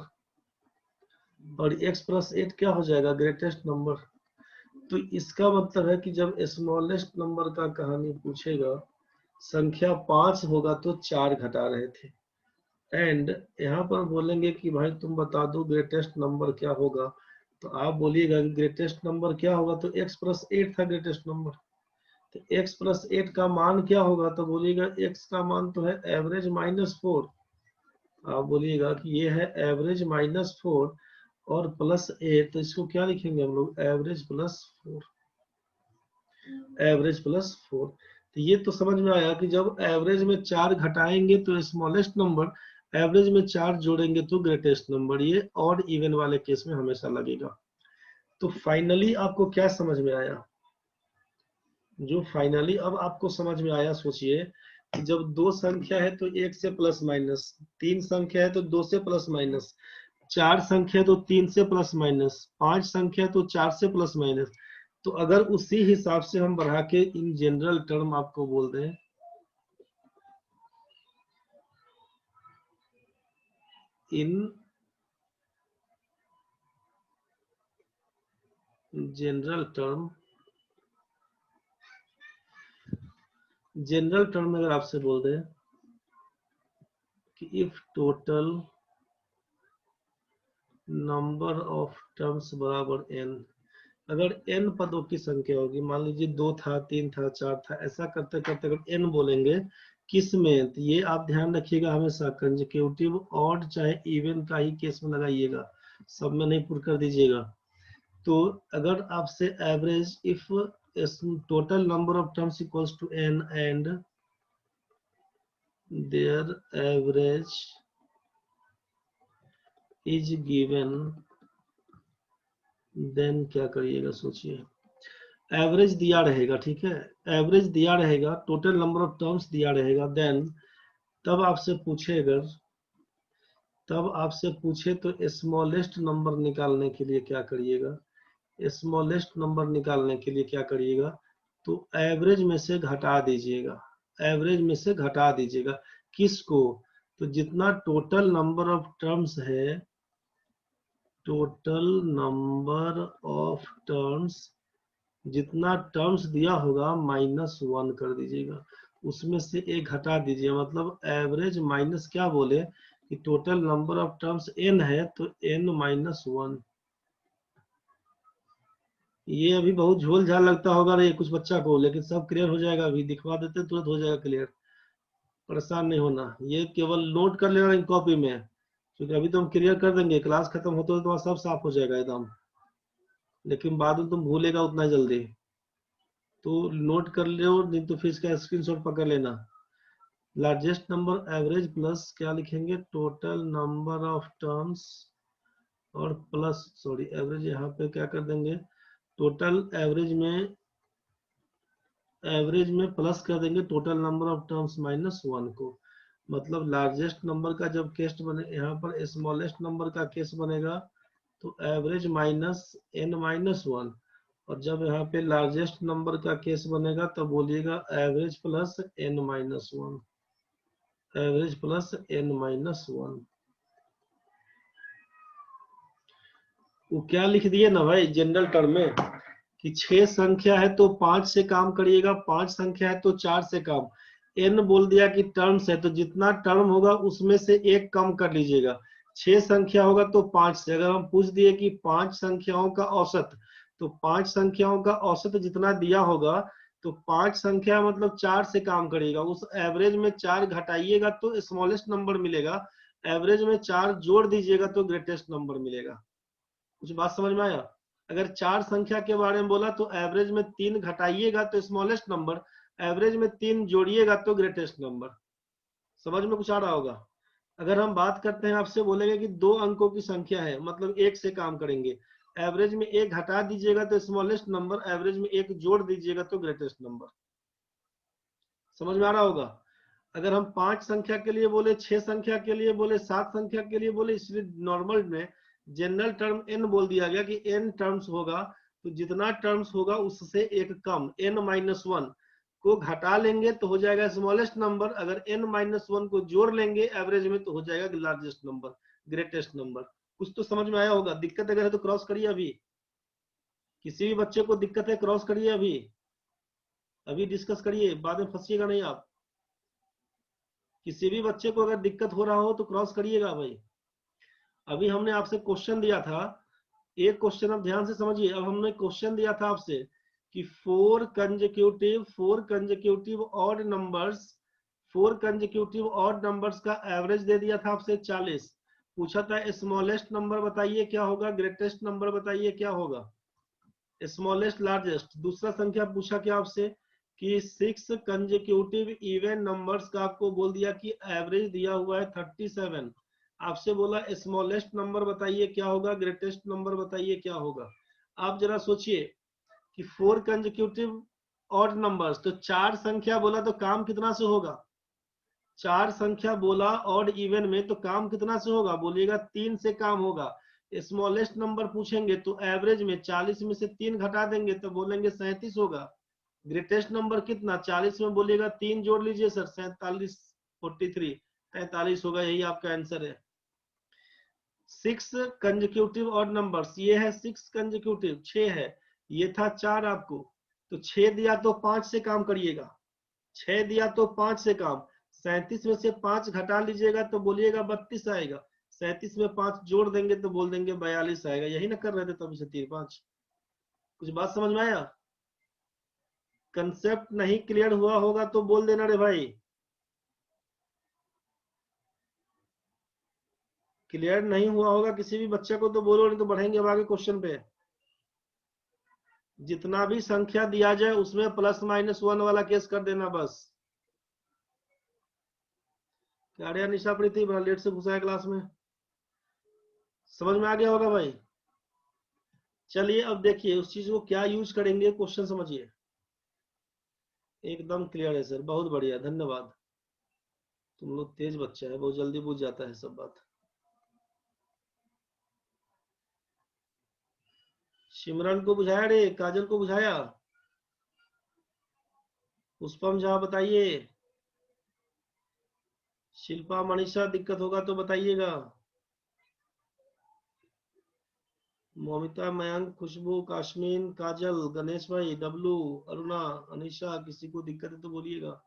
और x+8 क्या हो जाएगा, ग्रेटेस्ट नंबर। तो इसका मतलब है कि जब स्मॉलेस्ट नंबर का कहानी पूछेगा, संख्या 5 होगा तो 4 घटा रहे थे, एंड यहाँ पर बोलेंगे कि भाई तुम बता दो ग्रेटेस्ट नंबर क्या होगा, तो आप बोलिएगा कि ग्रेटेस्ट नंबर क्या होगा, तो x+8 था ग्रेटेस्ट नंबर। तो x+8 का मान क्या होगा, तो बोलिएगा x का मान तो है एवरेज -4। आप बोलिएगा कि ये है एवरेज -4 और +8, तो इसको क्या लिखेंगे हम लोग, एवरेज +4, एवरेज +4। तो ये तो समझ में आया कि जब एवरेज में 4 घटाएंगे तो स्मॉलेस्ट नंबर, एवरेज में 4 जोड़ेंगे तो ग्रेटेस्ट नंबर। ये ऑड इवन वाले केस में हमेशा लगेगा। तो फाइनली आपको क्या समझ में आया, जो फाइनली अब आपको समझ में आया, सोचिए कि जब दो संख्या है तो एक से प्लस माइनस, तीन संख्या है तो दो से प्लस माइनस, चार संख्या तो तीन से प्लस माइनस, पांच संख्या तो चार से प्लस माइनस। तो अगर उसी हिसाब से हम बढ़ा के इन जनरल टर्म आपको बोल दें, in general term, general term में अगर आपसे बोल दें कि if total number of terms बराबर n, अगर n पदों की संख्या होगी, मान लीजिए 2 था, 3 था, 4 था, ऐसा करते करते अगर n बोलेंगे किस में, तो ये आप ध्यान रखिएगा हमेशा कंसेक्यूटिव ऑड चाहे इवन का ही केस में लगाइएगा, सब में नहीं पुट कर दीजिएगा। तो अगर आपसे average if total number of terms equals to n and their average is given, then क्या करिएगा सोचिए। एवरेज दिया रहेगा, ठीक है, एवरेज दिया रहेगा, टोटल नंबर ऑफ टर्म्स दिया रहेगा, देन तब आपसे पूछे, अगर तब आपसे पूछे तो स्मॉलेस्ट नंबर निकालने के लिए क्या करिएगा, स्मॉलेस्ट नंबर निकालने के लिए क्या करिएगा, तो एवरेज में से घटा दीजिएगा, एवरेज में से घटा दीजिएगा किसको, तो जितना टोटल नंबर ऑफ टर्म्स है, टोटल नंबर ऑफ टर्म्स, जितना टर्म्स दिया होगा -1 कर दीजिएगा, उसमें से एक घटा दीजिए, मतलब एवरेज माइनस क्या बोले कि total number of terms n है तो n-1। ये अभी बहुत झोल झाल लगता होगा रे कुछ बच्चा को, लेकिन सब क्लियर हो जाएगा, अभी दिखवा देते तुरंत हो जाएगा क्लियर, परेशान नहीं होना, ये केवल नोट कर लेना कॉपी में, क्योंकि अभी तो हम क्लियर कर देंगे, क्लास खत्म होते तो सब साफ हो जाएगा एकदम, लेकिन बाद में तुम भूलेगा उतना जल्दी, तो नोट कर लो, नहीं तो फिर इसका स्क्रीनशॉट पकड़ लेना। लार्जेस्ट नंबर एवरेज प्लस क्या लिखेंगे, टोटल नंबर ऑफ टर्म्स, और प्लस सॉरी एवरेज यहाँ पे क्या कर देंगे, टोटल एवरेज में प्लस कर देंगे टोटल नंबर ऑफ टर्म्स -1 को, मतलब लार्जेस्ट नंबर का जब केस बने, यहाँ पर स्मॉलेस्ट नंबर का केस बनेगा तो एवरेज -n-1, और जब यहाँ पे लार्जेस्ट नंबर का केस बनेगा तब बोलिएगा average plus n-1, average plus n-1। वो क्या लिख दिए ना भाई जनरल टर्म में कि 6 संख्या है तो 5 से काम करिएगा, 5 संख्या है तो 4 से काम, n बोल दिया कि टर्म्स है तो जितना टर्म होगा उसमें से एक कम कर लीजिएगा, 6 संख्या होगा तो 5 से, अगर हम पूछ दिए कि 5 संख्याओं का औसत, तो 5 संख्याओं का औसत जितना दिया होगा, तो 5 संख्या मतलब 4 से काम करिएगा, उस एवरेज में 4 घटाइएगा तो स्मॉलेस्ट नंबर मिलेगा, एवरेज में 4 जोड़ दीजिएगा तो ग्रेटेस्ट नंबर मिलेगा। कुछ बात समझ में आया? अगर 4 संख्या के बारे में बोला तो एवरेज में 3 घटाइएगा तो स्मॉलेस्ट नंबर, एवरेज में 3 जोड़िएगा तो ग्रेटेस्ट नंबर। समझ में कुछ आ रहा होगा? अगर हम बात करते हैं, आपसे बोलेंगे कि 2 अंकों की संख्या है, मतलब 1 से काम करेंगे, एवरेज में 1 घटा दीजिएगा तो स्मॉलेस्ट नंबर, एवरेज में 1 जोड़ दीजिएगा तो ग्रेटेस्ट नंबर। समझ में आ रहा होगा? अगर हम 5 संख्या के लिए बोले, 6 संख्या के लिए बोले, 7 संख्या के लिए बोले, इसलिए नॉर्मल में जनरल टर्म n बोल दिया गया कि n टर्म्स होगा, तो जितना टर्म्स होगा उससे एक कम n-1 को घटा लेंगे तो हो जाएगा स्मॉलेस्ट नंबर, अगर n-1 को जोड़ लेंगे एवरेज में तो हो जाएगा लार्जेस्ट नंबर, ग्रेटेस्ट नंबर। कुछ तो समझ में आया होगा? दिक्कत अगर है तो क्रॉस करिए, अभी किसी भी बच्चे को दिक्कत है क्रॉस करिए, अभी डिस्कस करिए, बाद में फंसिएगा नहीं आप। किसी भी बच्चे को अगर दिक्कत हो रहा हो तो क्रॉस करिएगा भाई। अभी हमने आपसे क्वेश्चन दिया था, एक क्वेश्चन आप ध्यान से समझिए, अब हमने क्वेश्चन दिया था आपसे कि 4 consecutive odd numbers, 4 consecutive odd numbers का एवरेज दे दिया था आपसे 40, पूछा था स्मॉलेस्ट नंबर बताइए क्या होगा, ग्रेटेस्ट नंबर बताइए क्या होगा, स्मॉलेस्ट लार्जेस्ट। दूसरा संख्या पूछा क्या आपसे कि 6 कंसेक्यूटिव इवन नंबर्स का आपको बोल दिया कि एवरेज दिया हुआ है 37, आपसे बोला स्मॉलेस्ट नंबर बताइए क्या होगा, ग्रेटेस्ट नंबर बताइए क्या होगा। आप जरा सोचिए कि 4 कंसेक्यूटिव ऑड नंबर्स, तो 4 संख्या बोला तो काम कितना से होगा, 4 संख्या बोला ऑड इवन में तो काम कितना से होगा, बोलिएगा 3 से काम होगा। स्मॉलेस्ट नंबर पूछेंगे तो एवरेज में 40 में से 3 घटा देंगे तो बोलेंगे 37 होगा। ग्रेटेस्ट नंबर कितना, 40 में बोलिएगा 3 जोड़ लीजिए सर, 47, 43, 43 होगा, यही आपका आंसर है। 6 कंसेक्यूटिव ऑड नंबर्स, ये है 6 कंसेक्यूटिव, 6 है, ये था 4 आपको, तो 6 दिया तो 5 से काम करिएगा, 6 दिया तो 5 से काम, 37 में से 5 घटा लीजिएगा तो बोलिएगा 32 आएगा, 37 में 5 जोड़ देंगे तो बोल देंगे 42 आएगा, यही ना कर रहे थे तभी से 3 5। कुछ बात समझ में आया? कंसेप्ट नहीं क्लियर हुआ होगा तो बोल देना रे भाई। क्लियर नहीं हुआ होगा किसी भी बच्चे को तो बोलो, नहीं तो बढ़ेंगे अब आगे क्वेश्चन पे। जितना भी संख्या दिया जाए उसमें +-1 वाला केस कर देना बस। क्या रे निशा प्रीति, बड़ा लेट से घुसा है क्लास में। समझ में आ गया होगा भाई। चलिए अब देखिए उस चीज को क्या यूज करेंगे, क्वेश्चन समझिए। एकदम क्लियर है सर, बहुत बढ़िया, धन्यवाद। तुम लोग तेज बच्चा है, बहुत जल्दी बुझ जाता है सब बात। सिमरन को बुझाया रे, काजल को बुझाया, पुष्पम झा बताइए, शिल्पा मनीषा दिक्कत होगा तो बताइएगा, मोमिता, मयंक, खुशबू, काश्मीन, काजल, गणेश भाई, डब्लू, अरुणा, अनिशा, किसी को दिक्कत है तो बोलिएगा।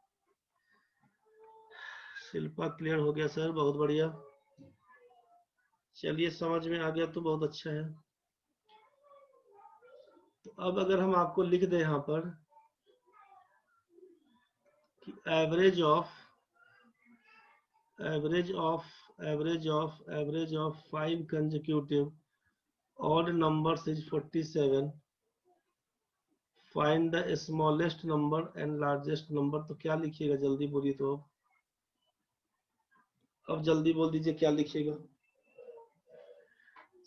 शिल्पा क्लियर हो गया सर, बहुत बढ़िया। चलिए समझ में आ गया तो बहुत अच्छा है। तो अब अगर हम आपको लिख दें यहाँ पर कि average of 5 consecutive odd numbers is 47, find the smallest number and largest number, तो क्या लिखिएगा जल्दी बोलिए। तो अब जल्दी बोल दीजिए क्या लिखिएगा।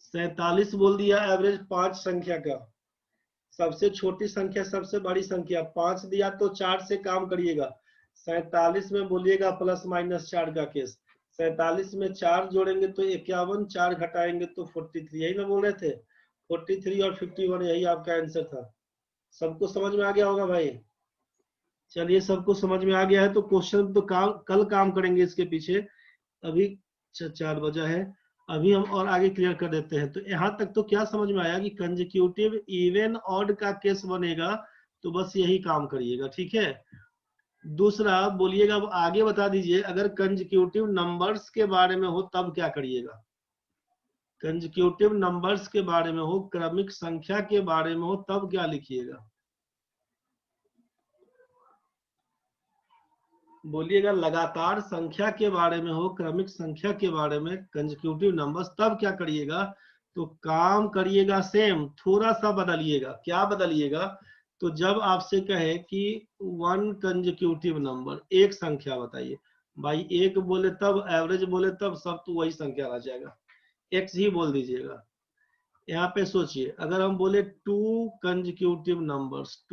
47 बोल दिया एवरेज 5 संख्या का, सबसे छोटी संख्या सबसे बड़ी संख्या 5 दिया तो 4 से काम करिएगा। 47 में बोलिएगा +-4 का केस। 47 में 4 जोड़ेंगे तो 51, 4 घटाएंगे तो 43, यही ना बोल रहे थे। 43 और 51 यही आपका आंसर था। सबको समझ में आ गया होगा भाई। चलिए सबको समझ में आ गया है तो क्वेश्चन तो कल काम करेंगे इसके पीछे। अभी 4 बजा है, अभी हम और आगे क्लियर कर देते हैं। तो यहाँ तक तो क्या समझ में आया कि कंसेक्यूटिव इवन ऑड का केस बनेगा तो बस यही काम करिएगा, ठीक है। दूसरा बोलिएगा, अब आगे बता दीजिए, अगर कंसेक्यूटिव नंबर्स के बारे में हो तब क्या करिएगा। कंसेक्यूटिव नंबर्स के बारे में हो, क्रमिक संख्या के बारे में हो, तब क्या लिखिएगा। बोलिएगा लगातार संख्या के बारे में हो, क्रमिक संख्या के बारे में, कंसेक्यूटिव नंबर्स, तब क्या करिएगा। तो काम करिएगा सेम, थोड़ा सा बदलिएगा। क्या बदलिएगा, तो जब आपसे कहे कि 1 कंसेक्यूटिव नंबर, एक संख्या बताइए भाई, एक बोले तब, एवरेज बोले तब, सब तो वही संख्या आ जाएगा, एक्स ही बोल दीजिएगा। यहाँ पे सोचिए, अगर हम बोले 2 कंसेक्यूटिव नंबर्स,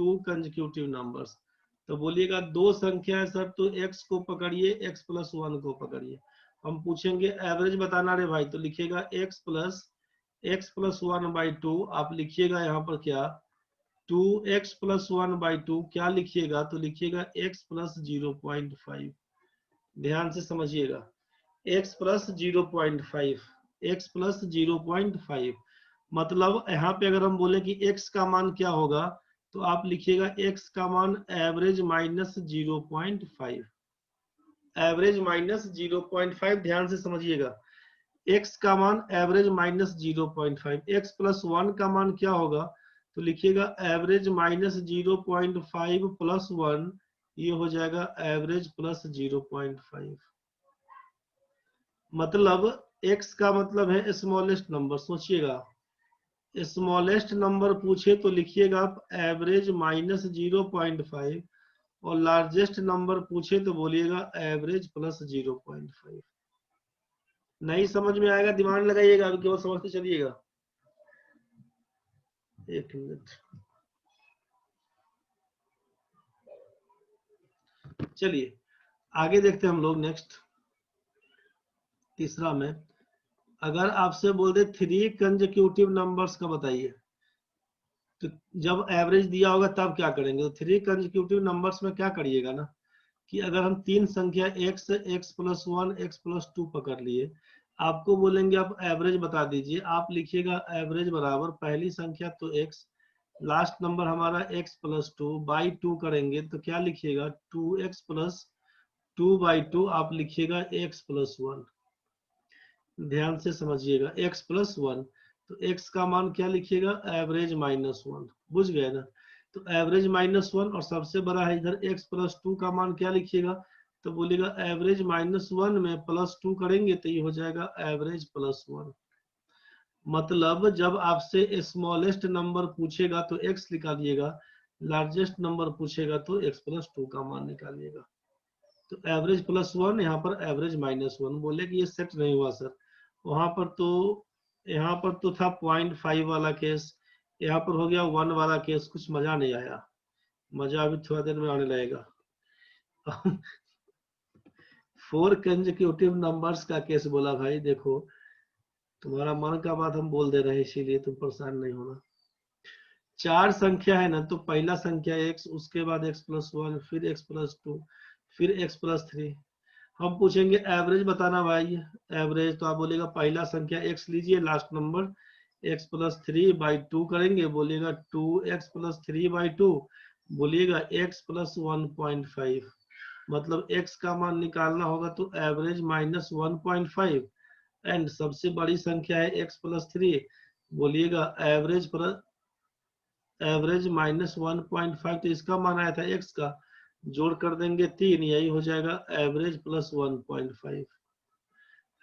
तो बोलिएगा 2 संख्या है सर, तो x को पकड़िए, x+1 को पकड़िए। हम पूछेंगे एवरेज बताना रे भाई, तो लिखिएगा x+1/2। आप लिखिएगा यहाँ पर क्या, 2x+1/2, क्या लिखिएगा, तो लिखिएगा x+0.5। ध्यान से समझिएगा, x+0.5 मतलब यहाँ पे अगर हम बोले कि x का मान क्या होगा, तो आप लिखिएगा x का मान एवरेज -0.5, एवरेज -0.5। ध्यान से समझिएगा, x का मान एवरेज -0.5, x+1 का मान क्या होगा, तो लिखिएगा एवरेज -0.5 + 1, ये हो जाएगा एवरेज +0.5। मतलब x का मतलब है स्मॉलेस्ट नंबर। सोचिएगा, स्मॉलेस्ट नंबर पूछे तो लिखिएगा आप एवरेज -0.5, और लार्जेस्ट नंबर पूछे तो बोलिएगा एवरेज +0.5। नहीं समझ में आएगा दिमाग लगाइएगा, अभी केवल समझते चलिएगा। एक मिनट, चलिए आगे देखते हैं हम लोग। नेक्स्ट तीसरा में, अगर आपसे बोल दे 3 कंसेक्यूटिव नंबर्स का बताइए, तो जब एवरेज दिया होगा तब क्या करेंगे। तो 3 कंसेक्यूटिव नंबर्स में क्या करिएगा ना, कि अगर हम 3 संख्या x+1 x+2 पकड़ लिए, आपको बोलेंगे आप एवरेज बता दीजिए। आप लिखिएगा एवरेज बराबर पहली संख्या तो x, लास्ट नंबर हमारा x+2 बाई 2 करेंगे तो क्या लिखिएगा, 2x+2/2, आप लिखिएगा x+1। ध्यान से समझिएगा, x+1। तो x का मान क्या लिखिएगा, एवरेज -1, बुझ गए ना। तो एवरेज -1 और सबसे बड़ा है इधर x+2 का मान क्या लिखिएगा, तो बोलिएगा एवरेज -1 में +2 करेंगे तो ये हो जाएगा एवरेज +1। मतलब जब आपसे स्मॉलेस्ट नंबर पूछेगा तो x निकालिएगा, लार्जेस्ट नंबर पूछेगा तो x+2 का मान निकालिएगा। तो एवरेज +1, यहाँ पर एवरेज -1। बोले कि ये सेट नहीं हुआ सर, वहां पर तो यहाँ पर तो था 0.5 वाला केस, यहाँ पर हो गया 1 वाला केस, कुछ मजा नहीं आया। मजा अभी थोड़ा देर में आने लगेगा। 4 कंसेक्यूटिव नंबर्स का केस बोला भाई, देखो तुम्हारा मन का बात हम बोल दे रहे हैं, इसीलिए तुम परेशान नहीं होना। 4 संख्या है ना, तो पहला संख्या x, उसके बाद x+1, फिर x+2, फिर x+3। हम पूछेंगे एवरेज बताना भाई, एवरेज। तो आप बोलेगा पहला संख्या x लीजिए, लास्ट नंबर x+3/2 करेंगे, बोलिएगा 2x+3/2, बोलिएगा x+1.5। मतलब x का मान निकालना होगा तो एवरेज -1.5, एंड सबसे बड़ी संख्या है x+3, बोलिएगा एवरेज -1.5। तो इसका मान आया था x का, जोड़ कर देंगे 3, यही हो जाएगा एवरेज +1.5।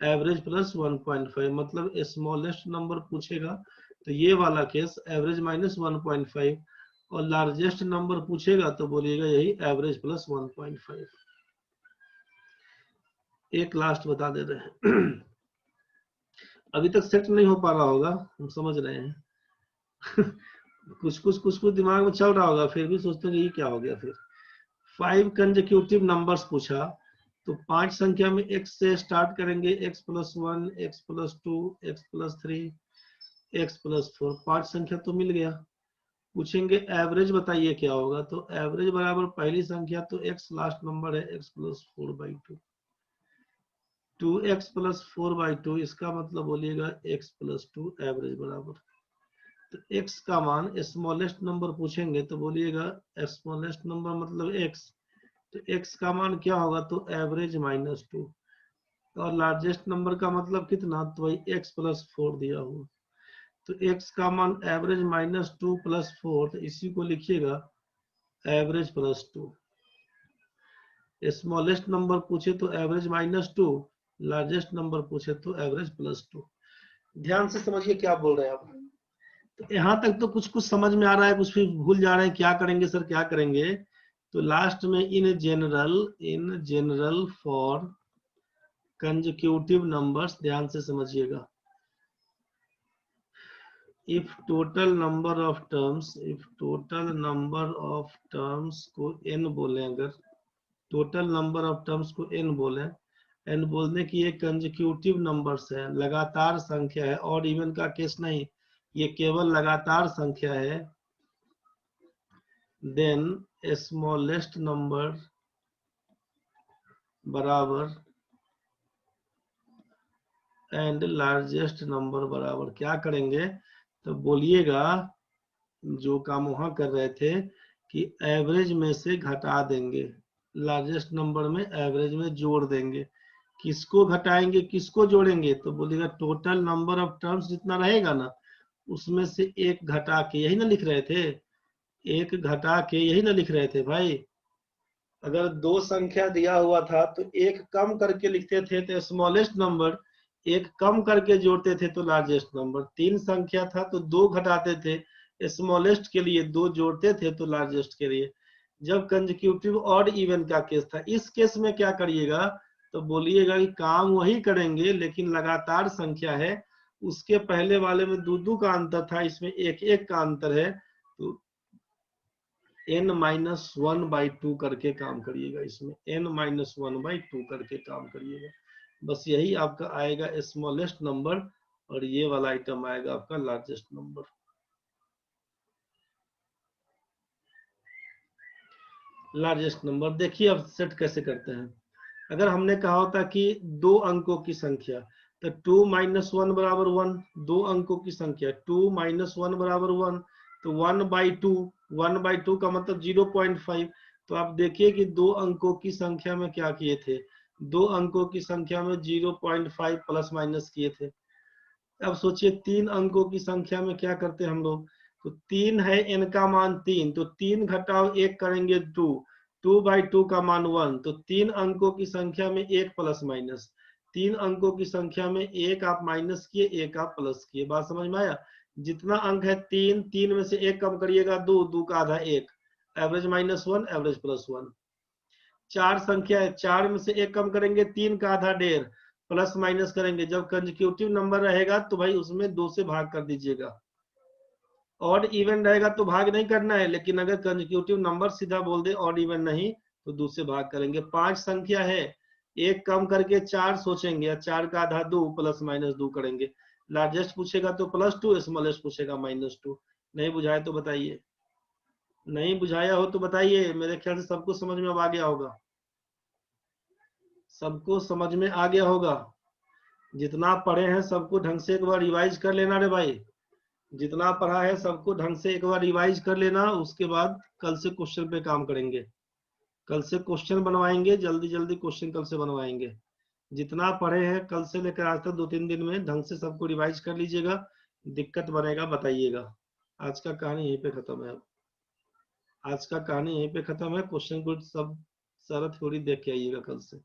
एवरेज +1.5 मतलब स्मॉलेस्ट नंबर पूछेगा तो ये वाला केस एवरेज -1.5, और लार्जेस्ट नंबर पूछेगा तो बोलिएगा यही एवरेज +1.5। एक लास्ट बता दे रहे हैं। अभी तक सेट नहीं हो पा रहा होगा, हम समझ रहे हैं। कुछ दिमाग में चल रहा होगा, फिर भी सोचते हैं ये क्या हो गया। फिर 5 कंसेक्यूटिव नंबर्स पूछा, तो 5 संख्या में x से स्टार्ट करेंगे, x+1, x+2, x+3, x+4, 5 संख्या तो मिल गया। पूछेंगे एवरेज बताइए क्या होगा, तो एवरेज बराबर पहली संख्या तो x लास्ट नंबर है, x+4/2, 2x+4/2, इसका मतलब बोलिएगा x+2 एवरेज बराबर। तो x का मान स्मॉलेस्ट नंबर पूछेंगे तो बोलिएगा स्मॉलेस्ट नंबर मतलब x, तो x का मान क्या होगा, तो एवरेज -2, और लार्जेस्ट नंबर का मतलब कितना, तो वही x+4 दिया हुआ। तो x का मान एवरेज -2 + 4, तो इसी को लिखिएगा एवरेज +2। स्मॉलेस्ट नंबर पूछे तो एवरेज -2, लार्जेस्ट नंबर पूछे तो एवरेज +2। ध्यान से समझिए क्या बोल रहे हैं आप। तो यहाँ तक तो कुछ समझ में आ रहा है, कुछ भी भूल जा रहे हैं, क्या करेंगे सर क्या करेंगे। तो लास्ट में in general for consecutive numbers, ध्यान से समझिएगा, if total number of terms को n बोले, अगर टोटल नंबर ऑफ टर्म्स को n बोले, n बोलने की ये कंसेक्यूटिव नंबर्स है, लगातार संख्या है, और इवन का केस नहीं, ये केवल लगातार संख्या है, देन स्मॉलेस्ट नंबर बराबर एंड लार्जेस्ट नंबर बराबर। क्या करेंगे, तो बोलिएगा जो काम वहां कर रहे थे कि एवरेज में से घटा देंगे, लार्जेस्ट नंबर में एवरेज में जोड़ देंगे। किसको घटाएंगे किसको जोड़ेंगे, तो बोलिएगा टोटल नंबर ऑफ टर्म्स जितना रहेगा ना, उसमें से एक घटा के, यही ना लिख रहे थे, एक घटा के यही ना लिख रहे थे भाई। अगर 2 संख्या दिया हुआ था तो एक कम करके लिखते थे तो स्मॉलेस्ट नंबर, एक कम करके जोड़ते थे तो लार्जेस्ट नंबर। 3 संख्या था तो 2 घटाते थे स्मॉलेस्ट के लिए, 2 जोड़ते थे तो लार्जेस्ट के लिए। जब कंसेक्यूटिव ऑड इवन का केस था, इस केस में क्या करिएगा, तो बोलिएगा कि काम वही करेंगे लेकिन लगातार संख्या है, उसके पहले वाले में 2-2 का अंतर था, इसमें 1-1 का अंतर है, तो n-1/2 करके काम करिएगा, इसमें n-1/2 करके काम करिएगा। बस यही आपका आएगा स्मॉलेस्ट नंबर, और ये वाला आइटम आएगा आपका लार्जेस्ट नंबर। लार्जेस्ट नंबर देखिए अब सेट कैसे करते हैं। अगर हमने कहा होता कि 2 अंकों की संख्या, तो 2 - 1 बराबर 1, 2 अंकों की संख्या 2 - 1 बराबर 1, तो 1/2 का मतलब 0.5। तो आप देखिए कि 2 अंकों की संख्या में क्या किए थे, 2 अंकों की संख्या में 0.5 प्लस माइनस किए थे। अब सोचिए 3 अंकों की संख्या में क्या करते हैं हम लोग। तो 3 है, n का मान 3, तो 3 घटाओ 1 करेंगे 2, 2/2 का मान 1। तो 3 अंकों की संख्या में 1 प्लस माइनस, 3 अंकों की संख्या में 1 आप माइनस किए, 1 आप प्लस किए। बात समझ में आया। जितना अंक है 3, 3 में से 1 कम करिएगा 2, 2 का आधा 1, एवरेज -1, एवरेज +1। 4 संख्या है, 4 में से 1 कम करेंगे 3 का आधा 1.5, प्लस माइनस करेंगे। जब कंसेक्यूटिव नंबर रहेगा तो भाई उसमें 2 से भाग कर दीजिएगा। ऑड इवन रहेगा तो भाग नहीं करना है, लेकिन अगर कंसेक्यूटिव नंबर सीधा बोल दे ऑड इवन नहीं, तो 2 से भाग करेंगे। 5 संख्या है, 1 कम करके 4 सोचेंगे, या 4 का आधा 2, प्लस माइनस 2 करेंगे। लार्जेस्ट पूछेगा तो +2, स्मॉलेस्ट पूछेगा -2। नहीं बुझाए तो बताइए, नहीं बुझाया हो तो बताइए। मेरे ख्याल से सबको समझ में अब आ गया होगा, सबको समझ में आ गया होगा। जितना पढ़े हैं सबको ढंग से एक बार रिवाइज कर लेना रे भाई। जितना पढ़ा है सबको ढंग से एक बार रिवाइज कर लेना। उसके बाद कल से क्वेश्चन पे काम करेंगे, कल से क्वेश्चन बनवाएंगे, जल्दी जल्दी क्वेश्चन कल से बनवाएंगे। जितना पढ़े हैं कल से लेकर आज तक 2-3 दिन में ढंग से सबको रिवाइज कर लीजिएगा। दिक्कत बनेगा बताइएगा। आज का कहानी यहीं पे खत्म है। अब आज का कहानी यहीं पे खत्म है। क्वेश्चन को सब सारा थ्योरी देख के आइएगा कल से।